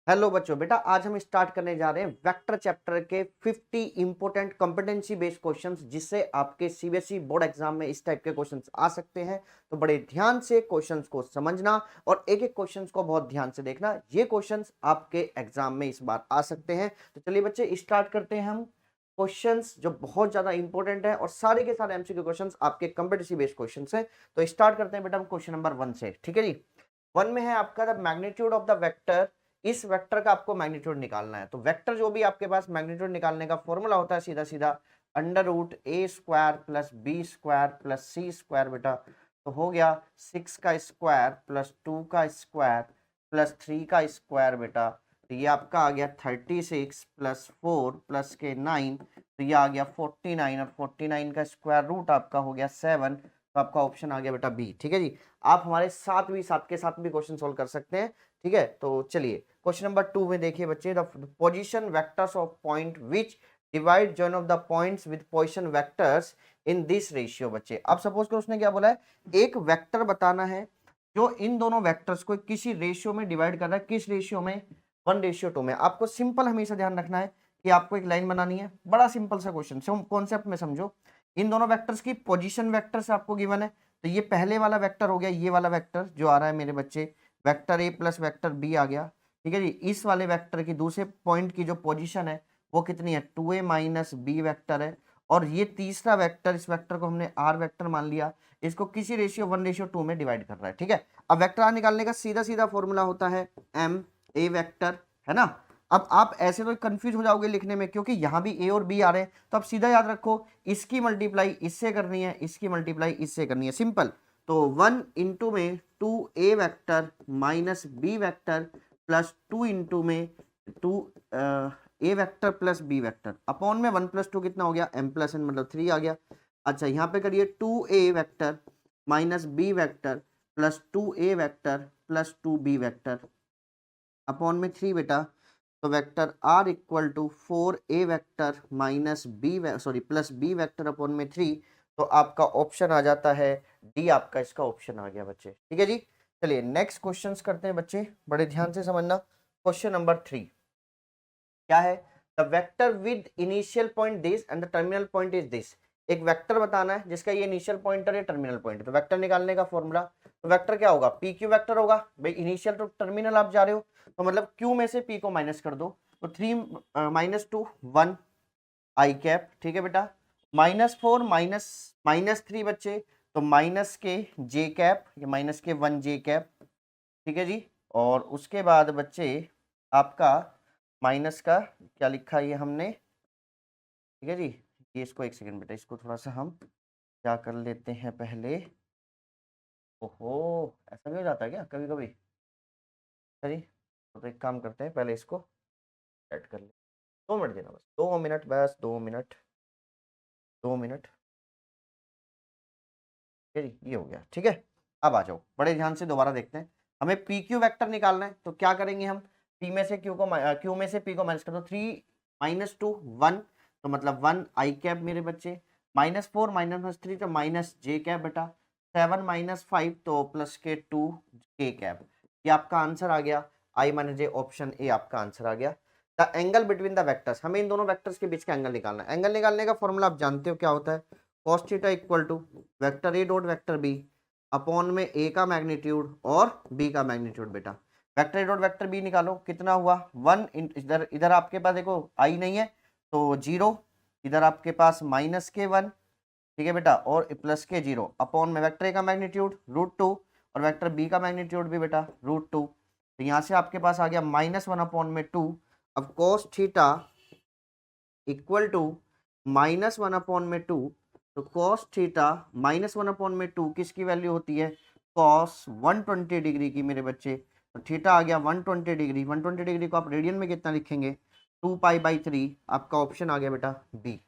Hello बच्चों, बेटा आज हम स्टार्ट करने जा रहे हैं वेक्टर चैप्टर के 50 इंपोर्टेंट कॉम्पिटेंसी बेस्ड क्वेश्चंस, जिससे आपके सीबीएसई बोर्ड एग्जाम में इस टाइप के क्वेश्चंस आ सकते हैं। तो बड़े ध्यान से क्वेश्चंस को समझना और एक एक क्वेश्चंस को बहुत ध्यान से देखना। ये क्वेश्चंस आपके एग्जाम में इस बार आ सकते हैं। तो चलिए बच्चे स्टार्ट करते हैं हम क्वेश्चंस जो बहुत ज्यादा इंपॉर्टेंट है और सारे के सारे एमसीक्यू क्वेश्चंस आपके कॉम्पिटेंसी बेस्ड क्वेश्चंस हैं। तो स्टार्ट करते हैं बेटा हम क्वेश्चन नंबर 1 से। ठीक है जी। 1 में है आपका the magnitude of the vector. इस वेक्टर का आपको मैग्नीट्यूड निकालना है। तो वेक्टर जो भी आपके पास मैग्नीट्यूड निकालने का फॉर्मूला होता है सीधा सीधा under root A square plus B square plus C square बेटा। तो हो गया 6 का स्क्वायर प्लस 2 का स्क्वायर प्लस 3 का स्क्वायर बेटा। तो ये आपका आ गया 36 प्लस 4 प्लस के 9। तो ये आ गया 49 और 49 का स्क्वायर रूट आपका हो गया 7। तो आपका ऑप्शन आ गया बेटा बी। ठीक है जी। आप हमारे साथ के साथ भी क्वेश्चन सोल्व कर सकते हैं। ठीक है, तो चलिए क्वेश्चन नंबर 2 में देखिए बच्चे, the position vectors of point which divide join of the points with position vectors in this ratio. बच्चे अब सपोज करो उसने क्या बोला है, एक वेक्टर बताना है जो इन दोनों वेक्टर्स को किसी रेशियो में डिवाइड कर रहा है। किस रेशियो में? 1:2 में। आपको सिंपल हमेशा ध्यान रखना है कि आपको एक लाइन बनानी है। बड़ा सिंपल सा क्वेश्चन, कॉन्सेप्ट में समझो। इन दोनों वेक्टर्स की पोजीशन वेक्टर्स आपको गिवन है। तो ये पहले वाला वेक्टर हो गया, ये वाला वेक्टर जो आ रहा है मेरे बच्चे, vector A plus vector B आ गया। ठीक है जी। इस वाले वेक्टर की दूसरे पॉइंट की जो पोजीशन है वो कितनी है? 2a माइनस बी वेक्टर है। और ये तीसरा वेक्टर, इस वेक्टर को हमने आर वेक्टर मान लिया। इसको किसी रेशियो 1:2 में डिवाइड कर रहा है। ठीक है। अब वेक्टर आर निकालने का सीधा सीधा फॉर्मूला होता है एम ए वेक्टर, है ना। अब आप ऐसे तो कंफ्यूज हो जाओगे लिखने में, क्योंकि यहां भी ए और बी आ रहे हैं। तो आप सीधा याद रखो, इसकी मल्टीप्लाई इससे करनी है, इसकी मल्टीप्लाई इससे करनी है, सिंपल। तो 1 इंटू में 2a vector minus B vector plus 2 into में 2 A vector plus B vector upon में 1 प्लस 2 कितना हो गया? m प्लस n मतलब 3 आ गया। अच्छा यहाँ पे करिए 2a vector minus B vector plus 2a vector plus 2b vector upon में 3 बेटा। तो vector r equal to 4a vector minus B sorry plus B vector upon में 3। तो आपका ऑप्शन आ जाता है डी। आपका इसका ऑप्शन आ गया बच्चे। ठीक है जी। चलिए नेक्स्ट क्वेश्चंस करते हैं बच्चे, बड़े ध्यान से समझना। क्वेश्चन नंबर 3 क्या है? The vector with initial point this and the terminal point is this. एक वेक्टर बताना है जिसका ये इनिशियल पॉइंट और ये टर्मिनल पॉइंट है। तो वेक्टर निकालने का फॉर्मूला, तो वेक्टर क्या होगा? पी क्यू वेक्टर होगा। भाई इनिशियल तो टर्मिनल आप जा रहे हो, तो मतलब क्यू में से पी को माइनस कर दो। तो 3 माइनस 2 1 आई कैप। ठीक है बेटा। -4 -3 बच्चे, तो माइनस के जे कैप, ये माइनस के 1 जे कैप। ठीक है जी। और उसके बाद बच्चे आपका माइनस का क्या लिखा है ये हमने? ठीक है जी। ये इसको एक सेकंड बेटा, इसको थोड़ा सा हम क्या कर लेते हैं पहले। ओहो, ऐसा भी हो जाता है क्या कभी कभी? चलिए तो एक काम करते हैं, पहले इसको ऐड कर ले। 2 मिनट देना, बस 2 मिनट, बस 2 मिनट, 2 मिनट। ठीक है जी, ये हो गया। ठीक है। अब आ जाओ, बड़े ध्यान से दोबारा देखते हैं। हमें पी क्यू वैक्टर निकालना है। तो क्या करेंगे हम? पी में से क्यू को क्यू में से पी को माइनस कर दो। 3 माइनस 2 1, तो मतलब 1 आई कैप मेरे बच्चे। -4 माइनस 3 तो माइनस जे कैप बेटा। 7 माइनस 5 तो प्लस के 2 के कैप। ये आपका आंसर आ गया। आई माइनस जे, ऑप्शन ए आपका आंसर आ गया। The angle between the vectors, हमें इन दोनों वेक्टर्स के बीच का एंगल निकालना है। एंगल निकालने का फॉर्मूला आप जानते हो क्या होता है? cos theta equal to vector A dot vector B upon में ए का मैग्नीट्यूड और बी का मैग्नीट्यूड बेटा। Vector A dot vector B निकालो, कितना हुआ? 1। इधर इधर आपके पास देखो आई नहीं है तो 0, इधर आपके पास माइनस के 1। ठीक है बेटा, और प्लस के 0 अपॉन में वेक्टर ए का मैग्नीट्यूड √2 और वेक्टर बी का मैग्नीट्यूड भी बेटा √2। तो यहाँ से आपके पास आ गया -1 अपॉन में 2। अब cos theta equal to -1 upon में 2। तो cos थीटा -1 अपॉन में 2 किसकी वैल्यू होती है? cos 120 डिग्री की मेरे बच्चे। तो थीटा आ गया 120 डिग्री। 120 डिग्री को आप रेडियन में कितना लिखेंगे? 2π/3। आपका ऑप्शन आ गया बेटा बी।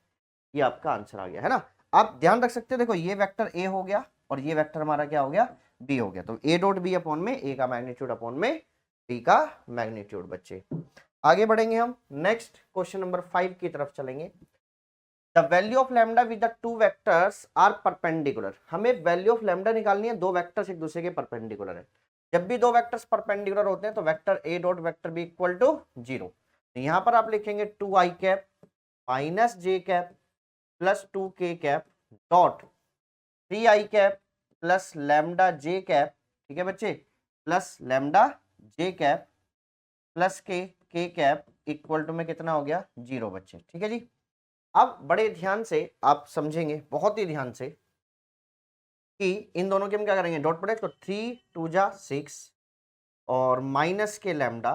ये आपका आंसर आ गया, है ना। आप ध्यान रख सकते हो, देखो ये वेक्टर ए हो गया और ये वेक्टर हमारा क्या हो गया? बी हो गया। तो ए डॉट बी अपॉन में ए का मैग्नीट्यूड अपॉन में बी का मैग्नीट्यूड बच्चे। आगे बढ़ेंगे हम, नेक्स्ट क्वेश्चन नंबर 5 की तरफ चलेंगे। The value of lambda with the two vectors are perpendicular. हमें वैल्यू ऑफ लैम्डा निकालनी है, दो वेक्टर्स एक दूसरे के परपेंडिकुलर है। जब भी दो वेक्टर्स परपेंडिकुलर होते हैं तो vector A dot vector B equal to 0। तो यहां पर आप लिखेंगे 2i cap minus J cap plus 2k cap dot 3i cap plus lambda J cap, ठीक है बच्चे, plus lambda J cap plus K cap equal to में कितना हो गया 0 बच्चे, ठीक है जी। अब बड़े ध्यान से आप समझेंगे, बहुत ही ध्यान से, कि इन दोनों के हम क्या करेंगे, डॉट प्रोडक्ट, तो 3 2 जा 6 और माइनस के लैम्डा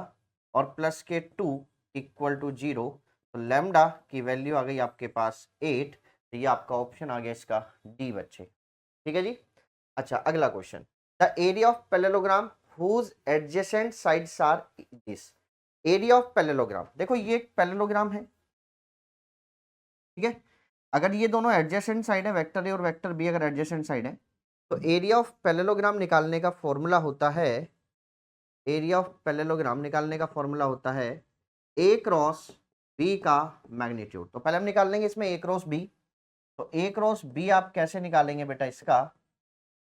और प्लस के 2 इक्वल टू 0। तो लैम्डा की वैल्यू आ गई आपके पास 8। तो ये आपका ऑप्शन आ गया इसका डी बच्चे, ठीक है जी। अच्छा अगला question, the area of parallelogram whose adjacent sides are this. Area of parallelogram, देखो ये एक पैरेललोग्राम है, ठीक है। अगर ये दोनों एडजेसेंट साइड है, वेक्टर ए और वेक्टर बी अगर एडजेसेंट साइड है, तो एरिया ऑफ पैरेललोग्राम निकालने का फॉर्मूला होता है, एरिया ऑफ पैरेललोग्राम निकालने का फॉर्मूला होता है ए क्रॉस बी का मैग्नीट्यूड। तो पहले हम निकाल लेंगे इसमें ए क्रॉस बी। तो ए क्रॉस बी आप कैसे निकालेंगे बेटा इसका,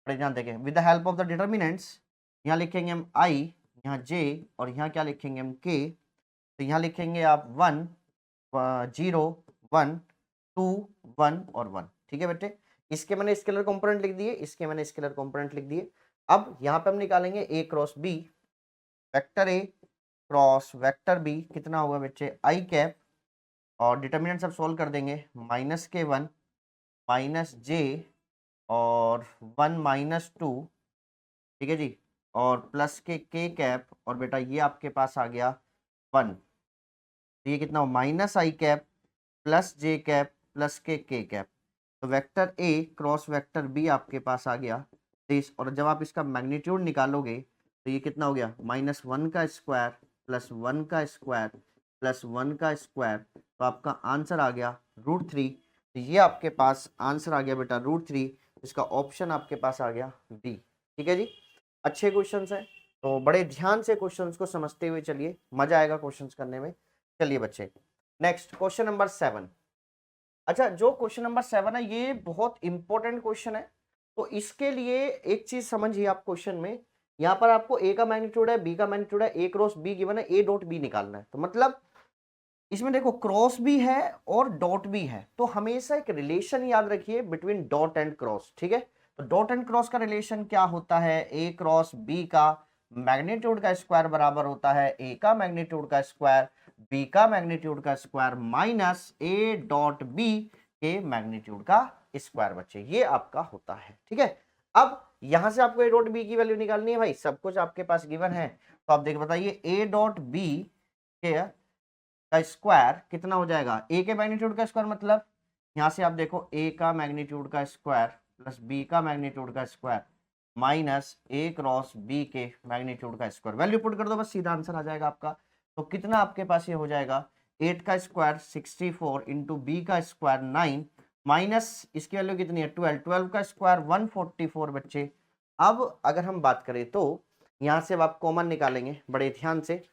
बड़े ध्यान देंगे, with the help of the determinants. यहाँ लिखेंगे हम आई, यहाँ जे, और यहाँ क्या लिखेंगे हम के। तो यहाँ लिखेंगे आप 1 0 1 2 1 और 1, ठीक है बेटे। इसके मैंने स्केलर कंपोनेंट लिख दिए, इसके मैंने स्केलर कंपोनेंट लिख दिए। अब यहाँ पे हम निकालेंगे A cross B, vector A cross vector B कितना होगा बच्चे आई कैप, और डिटर्मिनेंट सब सोल्व कर देंगे, माइनस के 1 माइनस जे और 1 माइनस 2, ठीक है जी, और प्लस के कैप, और बेटा ये आपके पास आ गया 1। तो ये कितना हो minus I cap plus J cap plus K cap. तो vector A cross vector B आपके पास आ गया 30, और जब आप इसका मैग्नीट्यूड निकालोगे तो ये कितना हो गया -1 का स्क्वायर प्लस 1 का स्क्वायर प्लस 1 का स्क्वायर। तो आपका आंसर आ गया √3। तो ये आपके पास आंसर आ गया बेटा √3। इसका ऑप्शन आपके पास आ गया डी, ठीक है जी। अच्छे क्वेश्चंस हैं, तो बड़े ध्यान से क्वेश्चंस को समझते हुए चलिए, मजा आएगा क्वेश्चंस करने में। चलिए बच्चे, नेक्स्ट क्वेश्चन नंबर 7। अच्छा जो क्वेश्चन नंबर 7 है ये बहुत इंपॉर्टेंट क्वेश्चन है। तो इसके लिए एक चीज समझिए आप, क्वेश्चन में यहाँ पर आपको ए का मैग्नीट्यूड है, बी का मैग्नीट्यूड है, ए क्रॉस बी गिवन है, ए डॉट बी निकालना है। तो मतलब इसमें देखो क्रॉस भी है और डॉट भी है, तो हमेशा एक रिलेशन याद रखिए बिटवीन डॉट एंड क्रॉस, ठीक है। तो डॉट एंड क्रॉस का रिलेशन क्या होता है, ए क्रॉस बी का मैग्नीट्यूड का स्क्वायर बराबर होता है ए का मैग्नीट्यूड का स्क्वायर बी का मैग्नीट्यूड का square minus A dot B के मैग्नीट्यूड का स्क्वायर बच्चे, ये आपका होता है, ठीक है। अब यहां से आपको ए डॉट बी की वैल्यू निकालनी है, भाई सब कुछ आपके पास गिवन है। तो आप देख बताइए ए डॉट बी के का स्क्वायर कितना हो जाएगा, ए के मैग्नीट्यूड का स्क्वायर, मतलब यहां से आप देखो ए का मैग्नीट्यूड का स्क्वायर प्लस बी का मैग्नीट्यूड का स्क्वायर माइनस ए क्रॉस बी के मैग्नीट्यूड का स्क्वायर। वैल्यू पुट कर दो, बस सीधा आंसर आ जाएगा आपका। तो कितना आपके पास ये हो जाएगा 8 का स्क्वायर 64 इंटू बी का स्क्वायर 9 माइनस इसकी वैल्यू कितनी है 12, 12 का स्क्वायर 144 बच्चे। अब अगर हम बात करें तो यहाँ से अब आप कॉमन निकालेंगे, बड़े ध्यान से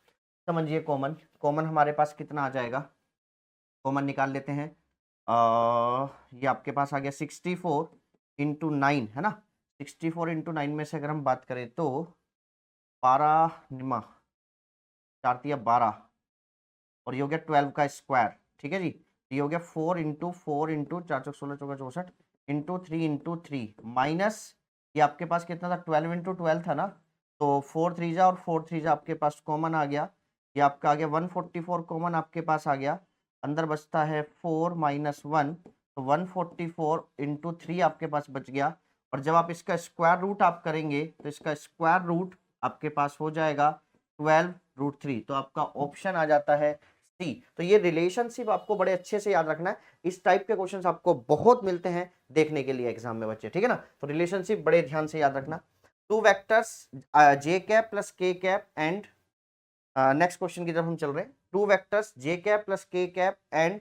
समझिए। कॉमन कॉमन हमारे पास कितना आ जाएगा, कॉमन निकाल लेते हैं। ये आपके पास आ गया 64 इंटू 9 है ना। 64 इंटू 9 में से अगर हम बात करें तो 12 निमा 4 तिया 12, और ये हो गया 12 का स्क्वायर, ठीक है जी। ये हो गया 4 इंटू 4 चौक 16 चौका 64 इंटू 3 इंटू 3 माइनस ये आपके पास कितना था 12 इंटू 12 था ना। तो 4 3 जा और 4 3 जा आपके पास कॉमन आ गया, ये आपका आ गया 144 कॉमन आपके पास आ गया। अंदर बचता है 4 माइनस 1, तो 144 इंटू 3 आपके पास बच गया। और जब आप इसका स्क्वायर रूट आप करेंगे तो इसका स्क्वायर रूट आपके पास हो जाएगा 12√3। तो आपका ऑप्शन आ जाता है सी। तो ये रिलेशनशिप आपको बड़े अच्छे से याद रखना है, इस टाइप के क्वेश्चंस आपको बहुत मिलते हैं देखने के लिए एग्जाम में बच्चे, ठीक है ना। तो रिलेशनशिप बड़े ध्यान से याद रखना। Two vectors J cap plus K cap and next question की तरफ हम चल रहे हैं। Two vectors J cap plus K cap and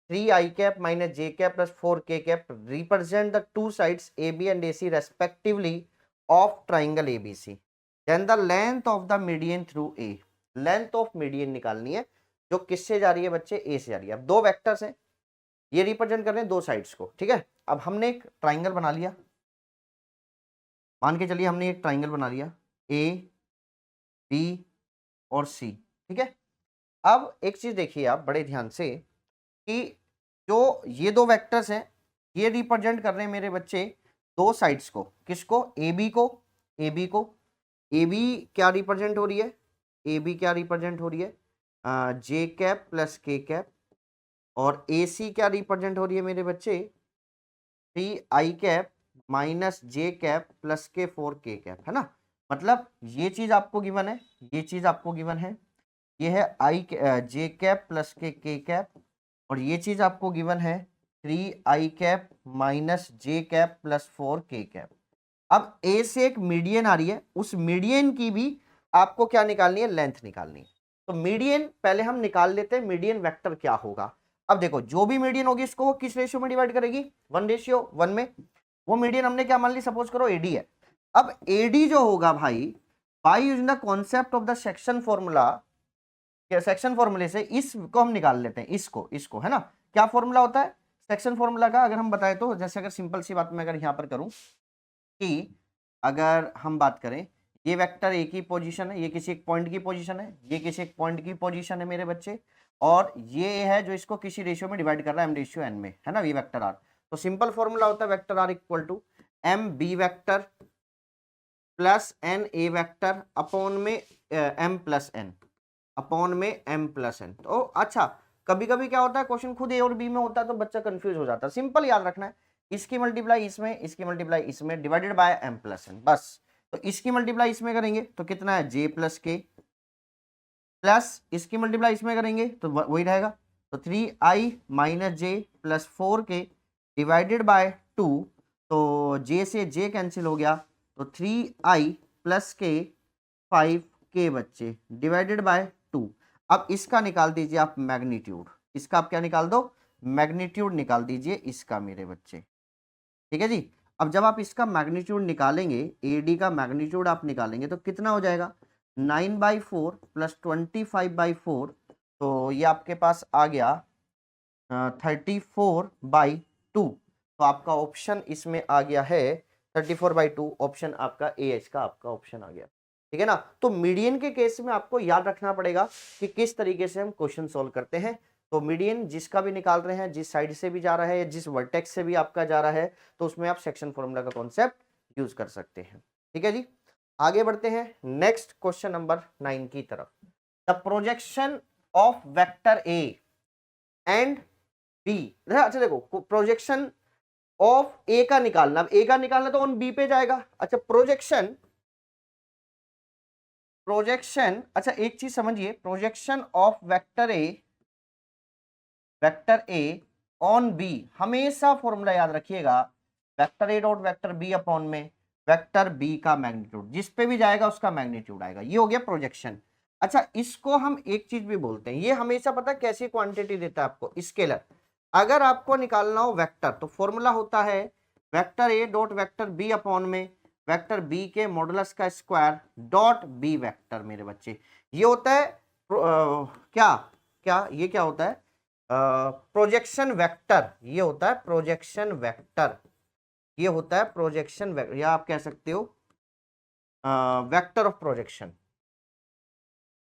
3i cap minus J cap plus 4k cap represent the two sides AB and AC respectively of triangle ABC। Then the length of the median through A। Length of median निकालनी है जो किससे जा रही है बच्चे, A से जा रही है। अब दो वेक्टर्स हैं, ये रिप्रेजेंट कर रहे हैं दो साइड्स को, ठीक है। अब हमने एक ट्राइंगल बना लिया, मान के चलिए हमने एक ट्राइंगल बना लिया। ए बी और सी, ठीक है। अब एक चीज देखिए आप बड़े ध्यान से कि जो ये दो वेक्टर्स हैं ये रिप्रेजेंट कर रहे हैं मेरे बच्चे दो साइड्स को, किसको, ए बी को, ए बी को। ए बी क्या रिप्रेजेंट हो रही है, ए बी क्या रिप्रेजेंट हो रही है, जे कैप प्लस के कैप। और ए सी क्या रिप्रेजेंट हो रही है मेरे बच्चे, 3 i cap minus J cap plus के 4 के कैप, है ना। मतलब ये चीज आपको गिवन है, ये चीज आपको गिवन है, ये है आई जे कैप प्लस के कैप, और ये चीज आपको गिवन है 3 i cap minus J cap plus 4 के कैप। अब ए से एक मीडियन आ रही है, उस मीडियन की भी आपको क्या निकालनी है, लेंथ निकालनी है। तो मीडियन पहले हम निकाल लेते हैं, मीडियन वेक्टर क्या होगा। अब देखो जो भी मीडियन होगी इसको वो किस रेशियो में डिवाइड करेगी, 1:1 में। वो मीडियन हमने क्या मान ली, सपोज करो एडी है। अब एडी जो होगा भाई, by using the concept of the section formula, section फॉर्मूले से इसको हम निकाल लेते हैं, इसको है ना। क्या फॉर्मूला होता है सेक्शन फॉर्मूला का, अगर हम बताएं तो, जैसे अगर सिंपल सी बात मैं अगर यहां पर करूं कि अगर हम बात करें, ये वेक्टर ए की पोजीशन है, ये किसी एक पॉइंट की पोजीशन है, ये किसी एक पॉइंट की पोजीशन है मेरे बच्चे, और ये है जो इसको किसी रेशियो में डिवाइड कर रहा है, m/n में, है ना, वी वेक्टर आर। तो सिंपल फॉर्मूला होता है vector R equal to M B vector plus N A vector upon में एम प्लस एन, अपॉन में एम प्लस एन। तो अच्छा, कभी कभी क्या होता है क्वेश्चन खुद ए और बी में होता है तो बच्चा कंफ्यूज हो जाता है। सिंपल याद रखना है, इसकी मल्टीप्लाई इसमें, इसकी मल्टीप्लाई इसमें, divided by M plus N, बस। तो इसकी मल्टीप्लाई इसमें करेंगे तो कितना है, जे प्लस के, प्लस इसकी मल्टीप्लाई इसमें करेंगे तो वही रहेगा, तो 3i माइनस जे प्लस 4 के डिवाइडेड बाय 2, तो जे से जे कैंसिल हो गया, तो 3i प्लस के 5k बच्चे डिवाइडेड बाय 2। अब इसका निकाल दीजिए आप मैग्नीट्यूड, इसका आप क्या निकाल दो, मैग्नीट्यूड निकाल दीजिए इसका मेरे बच्चे, ठीक है जी। अब जब आप इसका मैग्नीट्यूड निकालेंगे, एडी का मैग्नीट्यूड आप निकालेंगे तो कितना हो जाएगा, 9/4 प्लस 25/4, तो ये आपके पास आ गया 34/2। तो आपका ऑप्शन इसमें आ गया है 34/2, ऑप्शन आपका ए एच का आपका ऑप्शन आ गया, ठीक है ना। तो मीडियन के केस में आपको याद रखना पड़ेगा कि किस तरीके से हम क्वेश्चन सोल्व करते हैं। तो मीडियन जिसका भी निकाल रहे हैं, जिस साइड से भी जा रहा है या जिस वर्टेक्स से भी आपका जा रहा है, तो उसमें आप सेक्शन फॉर्मूला का कॉन्सेप्ट यूज कर सकते हैं, ठीक है जी। आगे बढ़ते हैं नेक्स्ट क्वेश्चन नंबर 9 की तरफ। The projection of vector A and B, अच्छा देखो प्रोजेक्शन ऑफ ए का निकालना, अब ए का निकालना तो ऑन बी पे जाएगा। अच्छा प्रोजेक्शन, अच्छा एक चीज समझिए, projection of vector A on B, हमेशा फॉर्मूला याद रखिएगा, vector A dot vector B upon में वेक्टर बी का मैग्नीट्यूड, जिस पे भी जाएगा उसका मैग्नीट्यूड आएगा, ये हो गया प्रोजेक्शन। अच्छा इसको हम एक चीज भी बोलते हैं, ये हमेशा पता है कैसी क्वांटिटी देता है आपको, स्केलर। अगर आपको निकालना हो वेक्टर तो फॉर्मूला होता है vector A dot vector B upon में वेक्टर बी के मॉडुलस का स्क्वायर डॉट बी वेक्टर मेरे बच्चे। ये होता है क्या क्या ये क्या होता है, प्रोजेक्शन वेक्टर, ये होता है प्रोजेक्शन वेक्टर, ये होता है प्रोजेक्शन वेक्टर, या आप कह सकते हो vector of projection,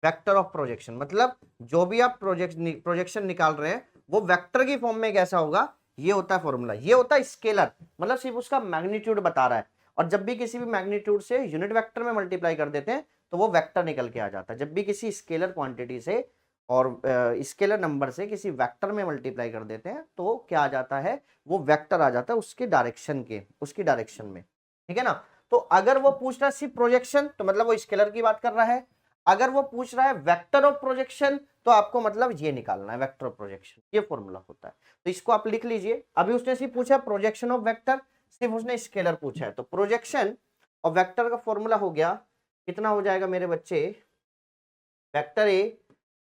vector of projection. मतलब जो भी आप प्रोजेक्शन निकाल रहे हैं वो वेक्टर की फॉर्म में कैसा होगा, ये होता है फॉर्मूला। ये होता है स्केलर, मतलब सिर्फ उसका मैग्नीट्यूड बता रहा है, और जब भी किसी भी मैग्नीट्यूड से यूनिट वेक्टर में मल्टीप्लाई कर देते हैं तो वो वेक्टर निकल के आ जाता है। जब भी किसी स्केलर क्वांटिटी से और स्केलर नंबर से किसी वेक्टर में मल्टीप्लाई कर देते हैं तो क्या आ जाता है, वो वेक्टर आ जाता है उसके डायरेक्शन के, उसकी डायरेक्शन में, ठीक है ना। तो अगर वो पूछ रहा है सिर्फ प्रोजेक्शन तो मतलब वो स्केलर की बात कर रहा है, अगर वो पूछ रहा है वेक्टर ऑफ प्रोजेक्शन तो आपको मतलब ये निकालना है, वेक्टर ऑफ प्रोजेक्शन, ये फॉर्मूला होता है। तो इसको आप लिख लीजिए। अभी उसने सिर्फ पूछा प्रोजेक्शन ऑफ वेक्टर, सिर्फ उसने स्केलर पूछा है, तो प्रोजेक्शन ऑफ वेक्टर का फॉर्मूला हो गया, कितना हो जाएगा मेरे बच्चे, vector A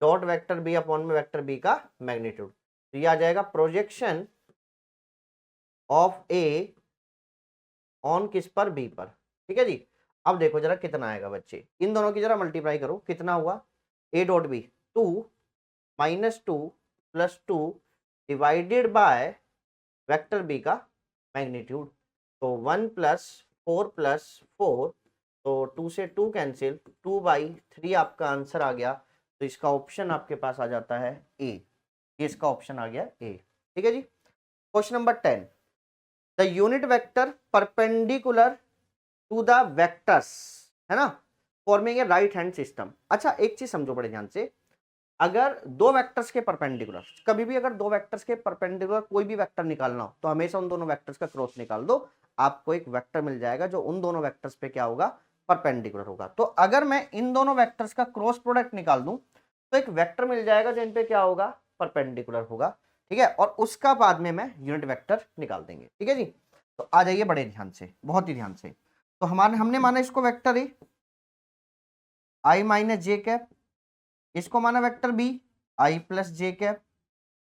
dot vector B upon में वेक्टर बी का मैग्नीट्यूड। तो ये आ जाएगा प्रोजेक्शन ऑफ ए ऑन किस पर, बी पर, ठीक है जी। अब देखो जरा कितना आएगा बच्चे, इन दोनों की जरा मल्टीप्लाई करो, कितना हुआ, A dot B 2 - 2 + 2 divided by vector B का मैग्नीट्यूड, तो 1 + 4 + 4 तो 2 से 2 कैंसिल, 2/3 आपका आंसर आ गया। तो इसका ऑप्शन आपके पास आ जाता है ए। ये इसका ऑप्शन आ गया ए। ठीक है जी। Question number 10, the unit vector perpendicular to the vectors, है ना, forming a right hand system. अच्छा एक चीज समझो बड़े ध्यान से, अगर दो वेक्टर्स के परपेंडिकुलर, कभी भी अगर दो वेक्टर्स के परपेंडिकुलर कोई भी वेक्टर निकालना हो तो हमेशा उन दोनों वेक्टर्स का क्रॉस निकाल दो, आपको एक वेक्टर मिल जाएगा जो उन दोनों वेक्टर्स पे क्या होगा, परपेंडिकुलर होगा। तो अगर मैं इन दोनों वेक्टर्स का क्रॉस प्रोडक्ट निकाल दूं तो एक वेक्टर मिल जाएगा जो इन पे क्या होगा, परपेंडिकुलर होगा। ठीक है, और उसका बाद में मैं यूनिट वेक्टर निकाल देंगे। ठीक है जी। तो आ जाइए बड़े ध्यान से, बहुत ही ध्यान से। तो हमारे हमने माना इसको vector A I minus J cap, इसको माना vector B I plus J cap.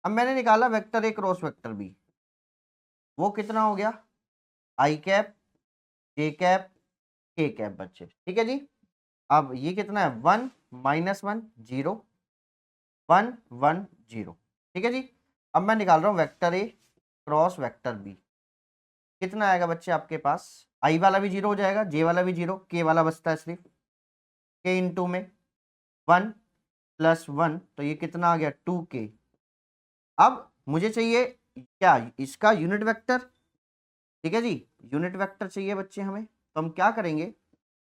अब मैंने निकाला vector A cross vector B, वो कितना हो गया, I cap J cap K cap बच्चे। ठीक है जी। अब ये कितना है, 1 -1 0 1 1 0। ठीक है जी। अब मैं निकाल रहा हूं vector A cross vector B, कितना आएगा बच्चे आपके पास, आई वाला भी जीरो हो जाएगा, जे वाला भी जीरो, के वाला बचता है सिर्फ, के इंटू में 1 + 1, तो ये कितना आ गया 2k। अब मुझे चाहिए क्या, इसका यूनिट वेक्टर। ठीक है जी, यूनिट वेक्टर चाहिए बच्चे हमें। तो हम क्या करेंगे,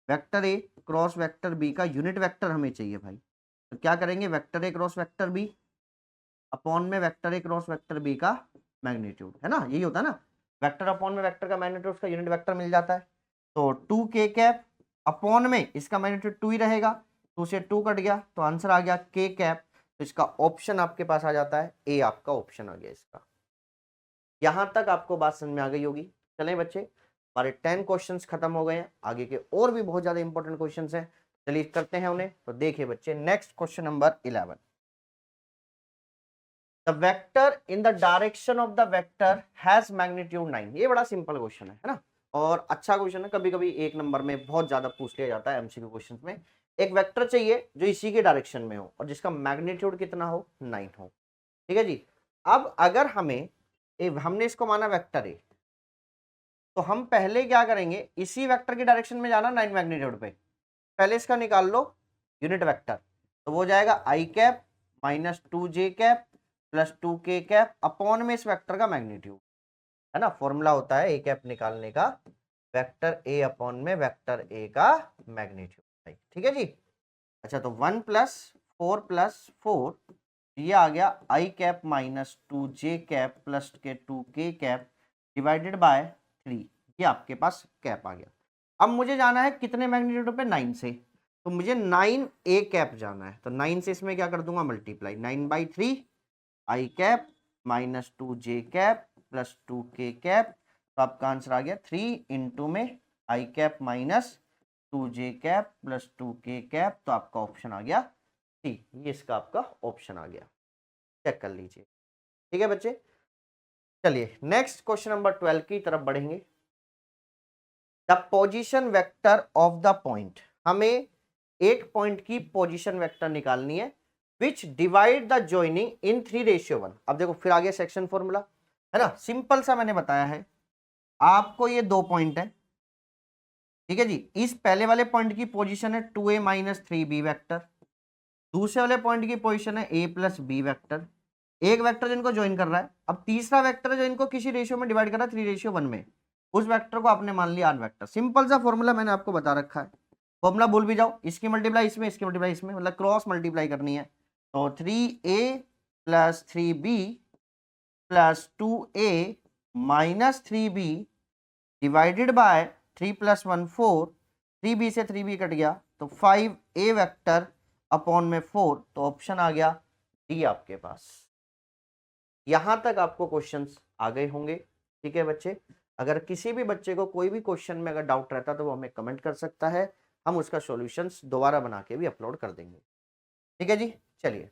vector A cross vector B का यूनिट वेक्टर हमें चाहिए भाई। तो क्या करेंगे, vector A cross vector B upon में vector A cross vector B का मैग्नीट्यूड, है ना, यही होता है ना, वेक्टर अपॉन में वेक्टर का मैग्नीट्यूड, उसका यूनिट वेक्टर मिल जाता है। तो 2k कैप अपॉन में इसका मैग्नीट्यूड 2 ही रहेगा, 2 से 2 कट गया तो आंसर आ गया k कैप। तो इसका ऑप्शन आपके पास आ जाता है ए, आपका ऑप्शन आ गया इसका। यहां तक आपको बात समझ में आ गई होगी। चलें बच्चे, हमारे 10 क्वेश्चंस खत्म हो गए हैं, आगे के और भी बहुत ज्यादा इंपॉर्टेंट क्वेश्चंस हैं, चलिए करते हैं उन्हें। तो देखिए बच्चे, next question number 11, the vector in the direction of the vector has magnitude 9। ये बड़ा सिंपल क्वेश्चन है ना, और अच्छा क्वेश्चन है, कभी कभी एक नंबर में बहुत ज्यादा पूछ लिया जाता है एमसीक्यू क्वेश्चन में। एक वेक्टर चाहिए जो इसी के डायरेक्शन में हो और जिसका मैग्नीट्यूड कितना हो, 9 हो। ठीक है जी। अब अगर हमें हमने इसको माना वेक्टर ए, तो हम पहले क्या करेंगे, इसी वेक्टर की डायरेक्शन में जाना 9 मैग्नीट्यूड पे, पहले इसका निकाल लो यूनिट वेक्टर। तो वो हो जाएगा I cap -2j cap +2k cap upon में इस वेक्टर का मैग्नीट्यूड, है ना, फॉर्मूला होता है ए कैप निकालने का, वेक्टर ए अपॉन में वेक्टर ए का मैग्नीट्यूड। ठीक है जी। अच्छा, तो 1 + 4 + 4, ये आ गया आई कैप -2j कैप के 2k कैप डिवाइडेड बाय 3, ये आपके पास कैप आ गया। अब मुझे जाना है कितने मैग्नीट्यूड पे, 9 से, तो मुझे 9a कैप जाना है। तो 9 से इसमें क्या कर दूंगा, multiply, 9/3 I cap -2j cap +2k cap. तो आपका आंसर आ गया 3 इंटू में आई cap -2j cap +2k cap. तो आपका ऑप्शन आ गया सी, ये इसका आपका ऑप्शन आ गया, चेक कर लीजिए। ठीक है बच्चे, चलिए नेक्स्ट क्वेश्चन नंबर 12 की तरफ बढ़ेंगे। The position vector of the point, हमें एक पॉइंट की पोजीशन वेक्टर निकालनी है विच डिवाइड द जॉइनिंग इन 3:1। अब देखो फिर आगे सेक्शन फॉर्मूला, है ना, सिंपल सा मैंने बताया है आपको, ये दो पॉइंट है। ठीक है जी, इस पहले वाले पॉइंट की पोजीशन है 2a - 3b वेक्टर, दूसरे वाले पॉइंट की पोजीशन है a + b वेक्टर, एक वेक्टर जिनको ज्वाइन कर रहा है। अब तीसरा वेक्टर है जो इनको किसी रेशियो में डिवाइड कर रहा है 3:1 में, उस वेक्टर को आपने मान लिया आर वेक्टर। सिंपल सा फॉर्मूला मैंने आपको बता रखा है, फॉर्मूला भूल भी जाओ, इसकी मल्टीप्लाई इसमें, इसकी मल्टीप्लाई इसमें, मतलब क्रॉस मल्टीप्लाई करनी है। तो 3a + 3b + 2a - 3b divided by 3 + 1 4, 3b से 3b कट गया तो 5a वेक्टर अपॉन में 4। तो ऑप्शन आ गया डी आपके पास। यहां तक आपको क्वेश्चंस आ गए होंगे। ठीक है बच्चे, अगर किसी भी बच्चे को कोई भी क्वेश्चन में अगर डाउट रहता तो वो हमें कमेंट कर सकता है, हम उसका सॉल्यूशंस दोबारा बना के भी अपलोड कर देंगे। ठीक है जी। चलिए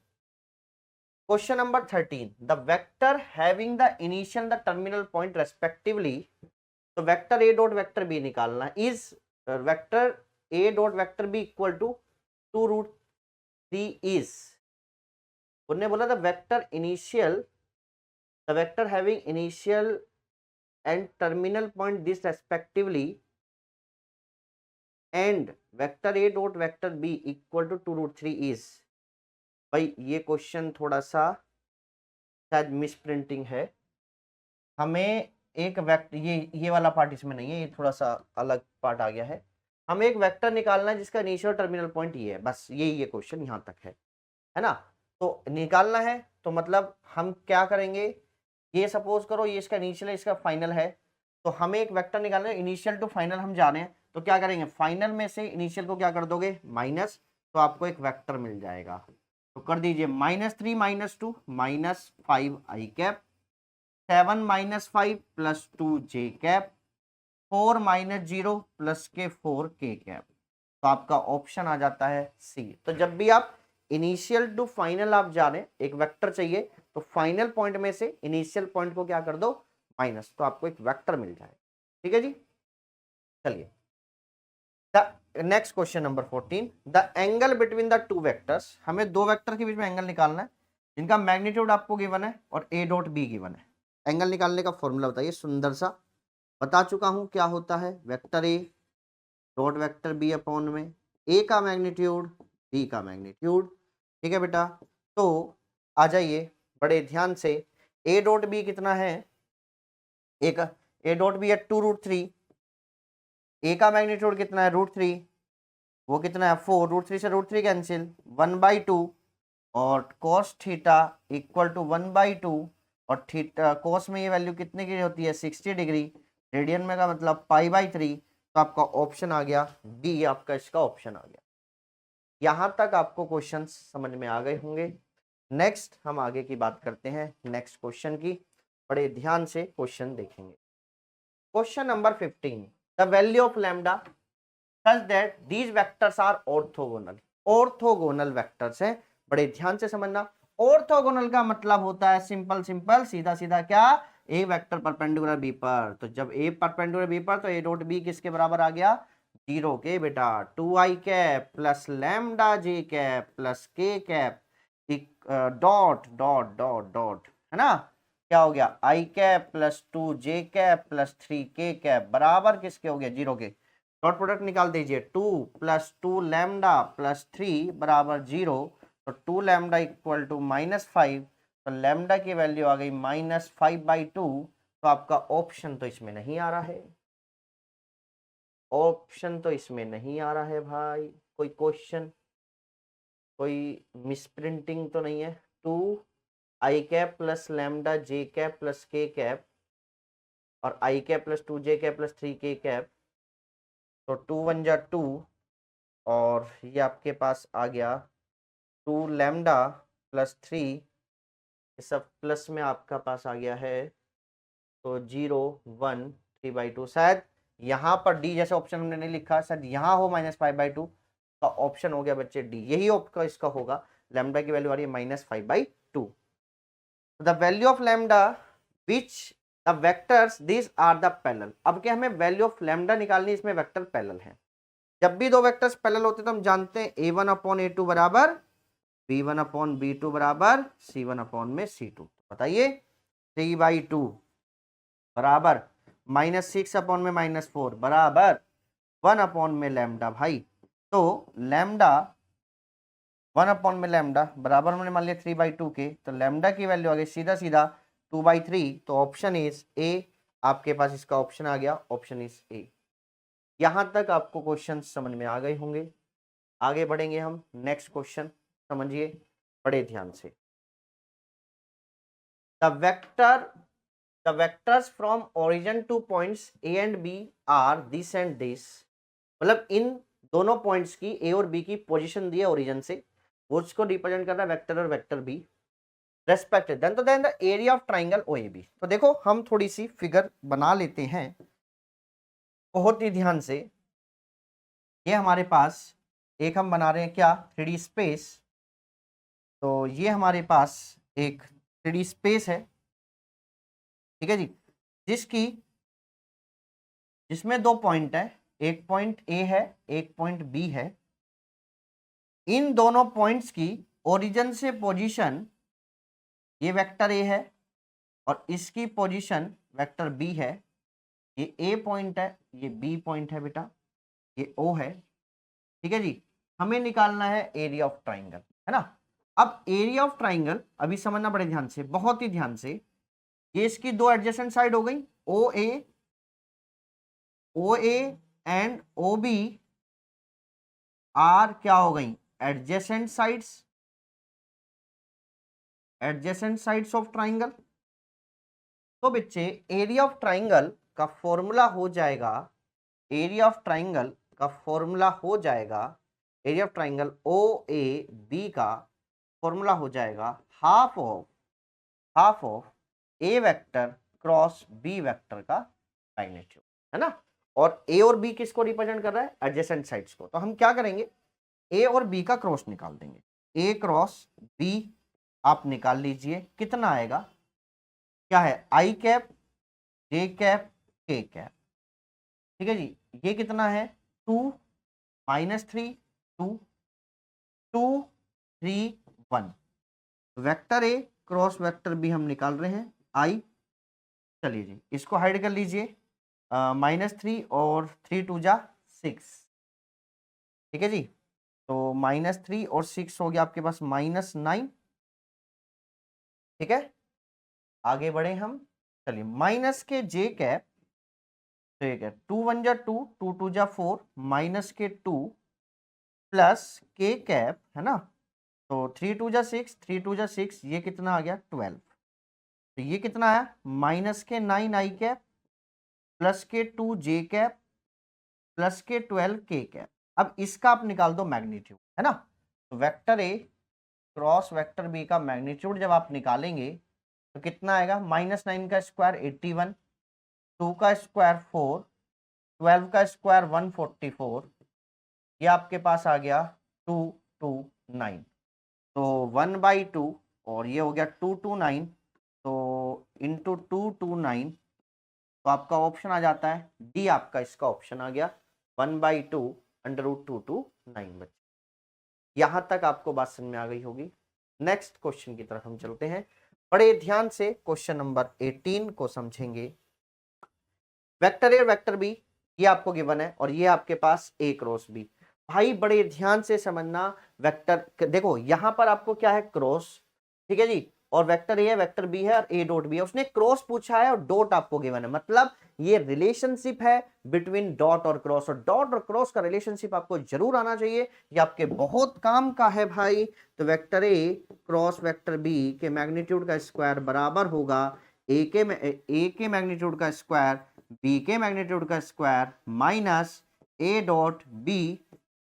question number 13, the vector having the initial the terminal point respectively, तो vector A dot vector B निकालना, is vector A dot vector B equal to 2√3 is, उन्होंने बोला the vector initial, the vector having initial and terminal point this respectively and vector A dot vector B equal to 2√3 is, भाई ये question थोड़ा सा शायद miss printing है। हमें एक वेक्टर, ये वाला पार्ट इसमें नहीं है, ये थोड़ा सा अलग पार्ट आ गया है। हमें एक वेक्टर निकालना है जिसका इनिशियल टर्मिनल पॉइंट ये है, बस यही ये क्वेश्चन यहाँ तक है ना। तो निकालना है तो मतलब हम क्या करेंगे, ये सपोज करो ये इसका इनिशियल है, इसका फाइनल है, तो हमें एक वेक्टर निकालना है, इनिशियल टू फाइनल हम जाने हैं, तो क्या करेंगे, फाइनल में से इनिशियल को क्या कर दोगे माइनस, तो आपको एक वेक्टर मिल जाएगा। तो कर दीजिए -3 -2 -5 i कैप, 7 -5 + 2 j कैप, 4 -0 + के 4 k कैप। तो आपका ऑप्शन आ जाता है सी। तो जब भी आप इनिशियल टू फाइनल आप जाने, एक वेक्टर चाहिए, तो फाइनल पॉइंट में से इनिशियल पॉइंट को क्या कर दो माइनस, तो आपको एक वेक्टर मिल जाए। ठीक है जी, चलिए the next question number 14, the angle between the two vectors, हमें दो वेक्टर के बीच में एंगल निकालना है जिनका मैग्नीट्यूड आपको गिवन है और ए डॉट बी गिवन है। एंगल निकालने का फॉर्मूला बताइए, सुंदर सा बता चुका हूं क्या होता है, vector A dot vector B upon में ए का मैग्नीट्यूड बी का मैग्नीट्यूड। ठीक है बेटा, तो आ जाइए बड़े ध्यान से, ए डॉट बी कितना है, एक ए डॉट बी है 2√3, ए का मैग्नीट्यूड कितना है √3, वो कितना है 4, √3 से √3 कैंसिल, 1/2 और cos थीटा इक्वल टू 1/2, और थीटा cos में ये वैल्यू कितने की होती है 60 डिग्री, रेडियन में का मतलब π/3। तो आपका ऑप्शन आ गया बी, आपका इसका ऑप्शन आ गया। यहां तक आपको क्वेश्चन समझ में आ गए होंगे। नेक्स्ट हम आगे की बात करते हैं, नेक्स्ट क्वेश्चन की, बड़े ध्यान से क्वेश्चन देखेंगे। Question number 15, the value of lambda such that these vectors are orthogonal, orthogonal vectors हैं, बड़े ध्यान से समझना। ऑर्थोगोनल का मतलब होता है सिंपल सिंपल सीधा सीधा क्या, ए वेक्टर परपेंडिकुलर बी पर, तो जब ए परपेंडिकुलर बी पर, तो ए डॉट बी किसके बराबर आ गया 0 के बेटा, 2i cap plus lambda J cap plus K cap dot dot dot dot, है ना, क्या हो गया i cap plus 2 J cap plus 3 के कैप बराबर किसके हो गया 0 के। डॉट प्रोडक्ट निकाल दीजिए, 2 + 2 लैम्डा प्लस 3 बराबर 0, तो 2 लैम्डा इक्वल टू -5, तो लैम्डा की वैल्यू आ गई -5/2। तो आपका ऑप्शन तो इसमें नहीं आ रहा है, ऑप्शन तो इसमें नहीं आ रहा है भाई, कोई क्वेश्चन, कोई मिसप्रिंटिंग तो नहीं है। 2i cap plus lambda J cap plus K cap और i cap plus 2 J cap plus 3 के कैप, तो 2 × 1 = 2, और ये आपके पास आ गया 2 लैम्डा प्लस 3, ये सब प्लस में आपका पास आ गया है, तो 0 1 3/2। शायद यहाँ पर डी जैसे ऑप्शन हमने नहीं लिखा, शायद यहाँ हो -5/2, का ऑप्शन हो गया बच्चे डी, यही आपका इसका होगा। लैम्डा की वैल्यू आ रही है -5/2। The value of lambda which the vectors this are the parallel. अब क्या हमें वैल्यू ऑफ लैम्डा निकालनी, इसमें वेक्टर पैरेलल है। जब भी दो वेक्टर्स पैरेलल होते तो हम जानते हैं a1/a2 बराबर b1/b2 बराबर c1/c2। बताइए 3/2 बराबर -6 में -4 बराबर 1 में लैम्डा। भाई तो लैम्डा 1 में लैम्डा बराबर हमने मान लिया 3/2 के, तो लैम्डा की वैल्यू आ गई सीधा सीधा 2/3। तो ऑप्शन इज ए, आपके पास इसका ऑप्शन आ गया, ऑप्शन इज ए। यहां तक आपको क्वेश्चन समझ में आ गए होंगे। आगे बढ़ेंगे हम, नेक्स्ट क्वेश्चन समझिए बड़े ध्यान से। The vectors from origin to points A and B are this and this, मतलब इन दोनों पॉइंट्स की ए और बी की पोजीशन दी है ओरिजिन से, उसको रिप्रेजेंट कर रहा है वेक्टर और vector B respective, then the area of triangle O A B. तो देखो हम थोड़ी सी फिगर बना लेते हैं बहुत ही ध्यान से। ये हमारे पास एक हम बना रहे हैं क्या 3D स्पेस, तो ये हमारे पास एक 3D स्पेस है, ठीक है जी, जिसमें दो पॉइंट है, एक पॉइंट ए है एक पॉइंट बी है। इन दोनों पॉइंट्स की ओरिजिन से पोजीशन, ये वेक्टर ए है और इसकी पोजीशन वेक्टर बी है। ये ए पॉइंट है, ये बी पॉइंट है बेटा, ये ओ है, ठीक है जी। हमें निकालना है एरिया ऑफ ट्राइंगल, है ना। अब एरिया ऑफ ट्राइंगल अभी समझना बड़े ध्यान से, बहुत ही ध्यान से। ये इसकी दो एडजेसेंट साइड हो गई, O A and O B are क्या हो गई, adjacent sides, adjacent sides of triangle. तो बच्चे एरिया ऑफ ट्राइंगल का फॉर्मूला हो जाएगा, एरिया ऑफ ट्राइंगल का फॉर्मूला हो जाएगा, area of triangle O A B का फॉर्मूला हो जाएगा half of A vector cross B vector का मैग्नीट्यूड, है ना। और ए और बी किसको रिप्रेजेंट कर रहा है, एडजेसेंट साइड्स को। तो हम क्या करेंगे, ए और बी का क्रॉस निकाल देंगे, ए क्रॉस बी आप निकाल लीजिए, कितना आएगा, क्या है, आई cap J cap K cap, ठीक है जी। ये कितना है, 2 -3 2 2 3 1, vector A cross vector B हम निकाल रहे हैं, आई। चलिए जी, इसको हाइड कर लीजिए, -3 और 3 2 जा 6, ठीक है जी। तो -3 और 6 हो गया आपके पास -9, ठीक है। आगे बढ़े हम, चलिए माइनस के जे कैप, ठीक है, 2 1 जा 2 2 2 जा 4 माइनस के 2 प्लस के कैप, है ना। तो 3 2 जा 6 3 2 जा 6, ये कितना आ गया 12। तो ये कितना आया, माइनस के 9 आई कैप प्लस के 2 जे कैप प्लस के 12 के कैप। अब इसका आप निकाल दो मैग्नीट्यूड, है ना। तो vector A cross vector B का मैग्नीट्यूड जब आप निकालेंगे तो कितना आएगा, -9 का स्क्वायर 81, 2 का स्क्वायर 4, 12 का स्क्वायर 144, ये आपके पास आ गया 229। तो 1/2 और ये हो गया 229, तो इंटू 229, तो आपका ऑप्शन आ जाता है डी, आपका इसका ऑप्शन आ गया 1/2 √229 बच्चे। यहां तक आपको बात समझ में आ गई होगी। नेक्स्ट क्वेश्चन की तरफ हम चलते हैं, बड़े ध्यान से क्वेश्चन नंबर 18 को समझेंगे। वेक्टर ए और वेक्टर बी ये आपको गिवन है और ये आपके पास ए क्रॉस बी। भाई बड़े ध्यान से समझना, वेक्टर देखो यहां पर आपको क्या है, क्रॉस, ठीक है जी। और वेक्टर ए है, वेक्टर बी है और ए डॉट बी है, उसने क्रॉस पूछा है और डॉट आपको गिवन है, मतलब ये रिलेशनशिप है बिटवीन डॉट और क्रॉस। और डॉट और क्रॉस का रिलेशनशिप आपको जरूर आना चाहिए, ये आपके बहुत काम का है भाई। तो vector A cross vector B के मैग्नीट्यूड का स्क्वायर बराबर होगा ए के मैग्नीट्यूड का स्क्वायर बी के मैग्नीट्यूड का square minus A dot B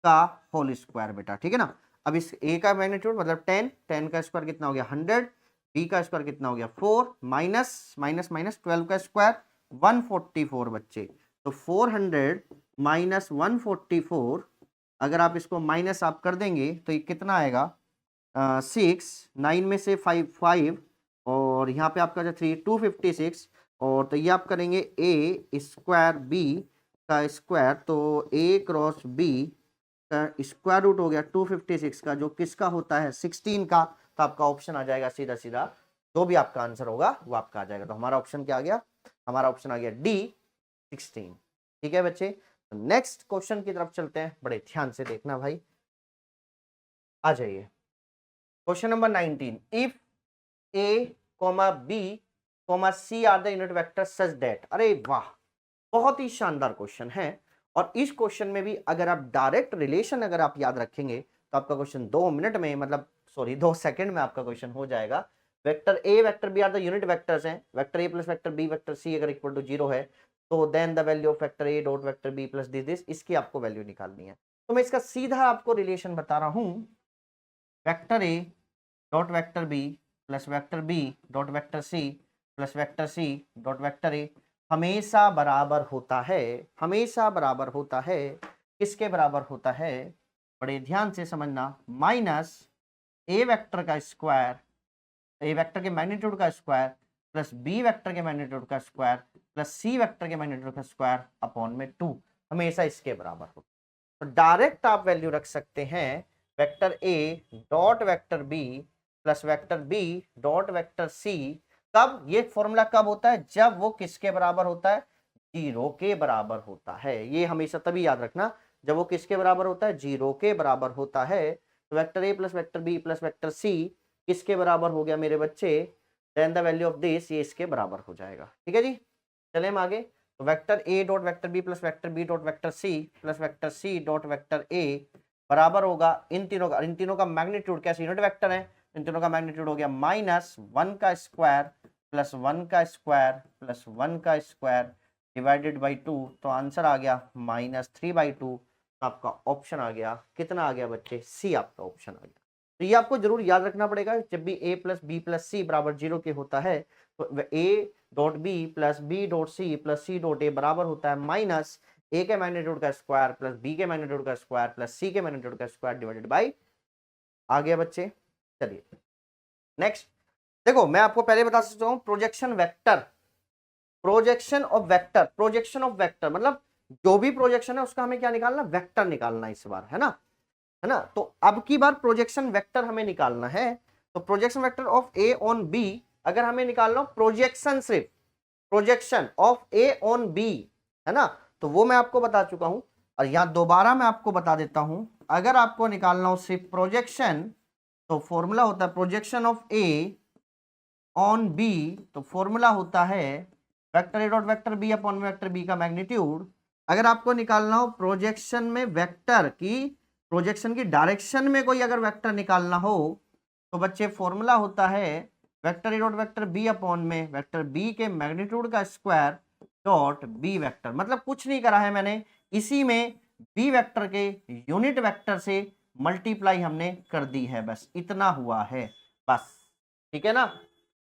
का होल स्क्वायर बेटा, ठीक है ना। अब इस ए का मैग्नीट्यूड मतलब 10, 10 का स्क्वायर कितना हो गया 100, बी का स्क्वायर कितना हो गया 4, माइनस माइनस माइनस 12 का स्क्वायर 144 बच्चे। तो 400 माइनस 144, अगर आप इसको माइनस आप कर देंगे तो ये कितना आएगा, 6, 9 में से 5 और यहाँ पे आपका जो 3 256, और तो ये आप करेंगे ए स्क्वायर बी का स्क्वायर, तो ए क्रॉस बी का स्क्वायर रूट हो गया 256 का, जो किसका होता है 16 का। तो आपका ऑप्शन आ जाएगा सीधा सीधा, जो भी आपका आंसर होगा वो आपका आ जाएगा। तो हमारा ऑप्शन क्या आ गया, हमारा ऑप्शन आ गया डी 16, ठीक है बच्चे। तो नेक्स्ट क्वेश्चन की तरफ चलते हैं, बड़े ध्यान से देखना भाई, आ जाइए। Question number 19, if A B C are the unit vector such that, अरे वाह, बहुत ही शानदार क्वेश्चन है। और इस क्वेश्चन में भी अगर आप डायरेक्ट रिलेशन अगर आप याद रखेंगे तो आपका क्वेश्चन 2 मिनट में, मतलब सॉरी 2 सेकंड में आपका क्वेश्चन हो जाएगा। Vector A vector B are the unit vectors हैं, vector A plus vector B vector C अगर इक्वल टू 0 है तो then the value of vector A dot vector B plus this, इसकी आपको वैल्यू निकालनी है। तो मैं इसका सीधा आपको रिलेशन बता रहा हूं, vector A dot vector B plus vector B dot vector C plus vector C dot vector A हमेशा बराबर होता है, हमेशा बराबर होता है, किसके बराबर होता है, बड़े ध्यान से समझना, माइनस ए वेक्टर का स्क्वायर, ए वेक्टर के मैग्नीट्यूड का स्क्वायर प्लस बी वेक्टर के मैग्नीट्यूड का स्क्वायर प्लस सी वेक्टर के मैग्नीट्यूड का स्क्वायर अपॉन में 2, हमेशा इसके बराबर होता है। तो डायरेक्ट आप वैल्यू रख सकते हैं, vector A dot vector B plus vector B dot vector C, कब ये फॉर्मूला कब होता है, जब वो किसके बराबर होता है, 0 के बराबर होता है। ये हमेशा तभी याद रखना जब वो किसके बराबर होता है, 0 के बराबर होता है। तो vector A plus vector B plus vector C किसके बराबर हो गया मेरे बच्चे, then the value of this ये इसके बराबर हो जाएगा। ठीक है जी, चले हम आगे। तो vector A dot vector B plus vector B dot vector C plus vector C dot vector A बराबर होगा इन तीनों का मैग्नीट्यूड, कैसे यूनिट वेक्टर है, इन तीनों का मैग्नीट्यूड हो गया -1 का स्क्वायर प्लस 1 का स्क्वायर प्लस 1 का स्क्वायर डिवाइडेड बाई 2। तो आंसर आ गया -3/2। तो आपका ऑप्शन आ गया, कितना आ गया बच्चे, सी आपका ऑप्शन आ गया। तो ये आपको जरूर याद रखना पड़ेगा, जब भी a plus B plus C बराबर 0 के होता है तो a dot B plus B dot C plus C dot A बराबर होता है माइनस a के मैग्नीट्यूड का स्क्वायर प्लस b के मैग्नीट्यूड का स्क्वायर प्लस c के मैग्नीट्यूड का स्क्वायर डिवाइडेड बाई। आ गया बच्चे, चलिए नेक्स्ट। देखो मैं आपको पहले बता सकता हूँ projection vector, projection of vector मतलब जो भी प्रोजेक्शन है उसका हमें क्या निकालना, वेक्टर निकालना इस बार, है ना। तो अब की बार प्रोजेक्शन वेक्टर हमें निकालना है। तो projection vector of A on B अगर हमें निकालना हो, प्रोजेक्शन सिर्फ projection of A on B, है ना, तो वो मैं आपको बता चुका हूं। और यहां दोबारा मैं आपको बता देता हूं, अगर आपको निकालना हो सिर्फ प्रोजेक्शन तो फॉर्मूला होता है projection of A on B, तो फॉर्मूला होता है vector A dot vector B upon vector B का मैग्नीट्यूड। अगर आपको निकालना हो प्रोजेक्शन में वेक्टर की, प्रोजेक्शन की डायरेक्शन में कोई अगर वेक्टर निकालना हो तो बच्चे फॉर्मूला होता है vector A dot vector B upon में वेक्टर बी के मैग्नीट्यूड का स्क्वायर डॉट बी वेक्टर। मतलब कुछ नहीं करा है मैंने, इसी में बी वेक्टर के यूनिट वेक्टर से मल्टीप्लाई हमने कर दी है, बस इतना हुआ है बस। ठीक है ना,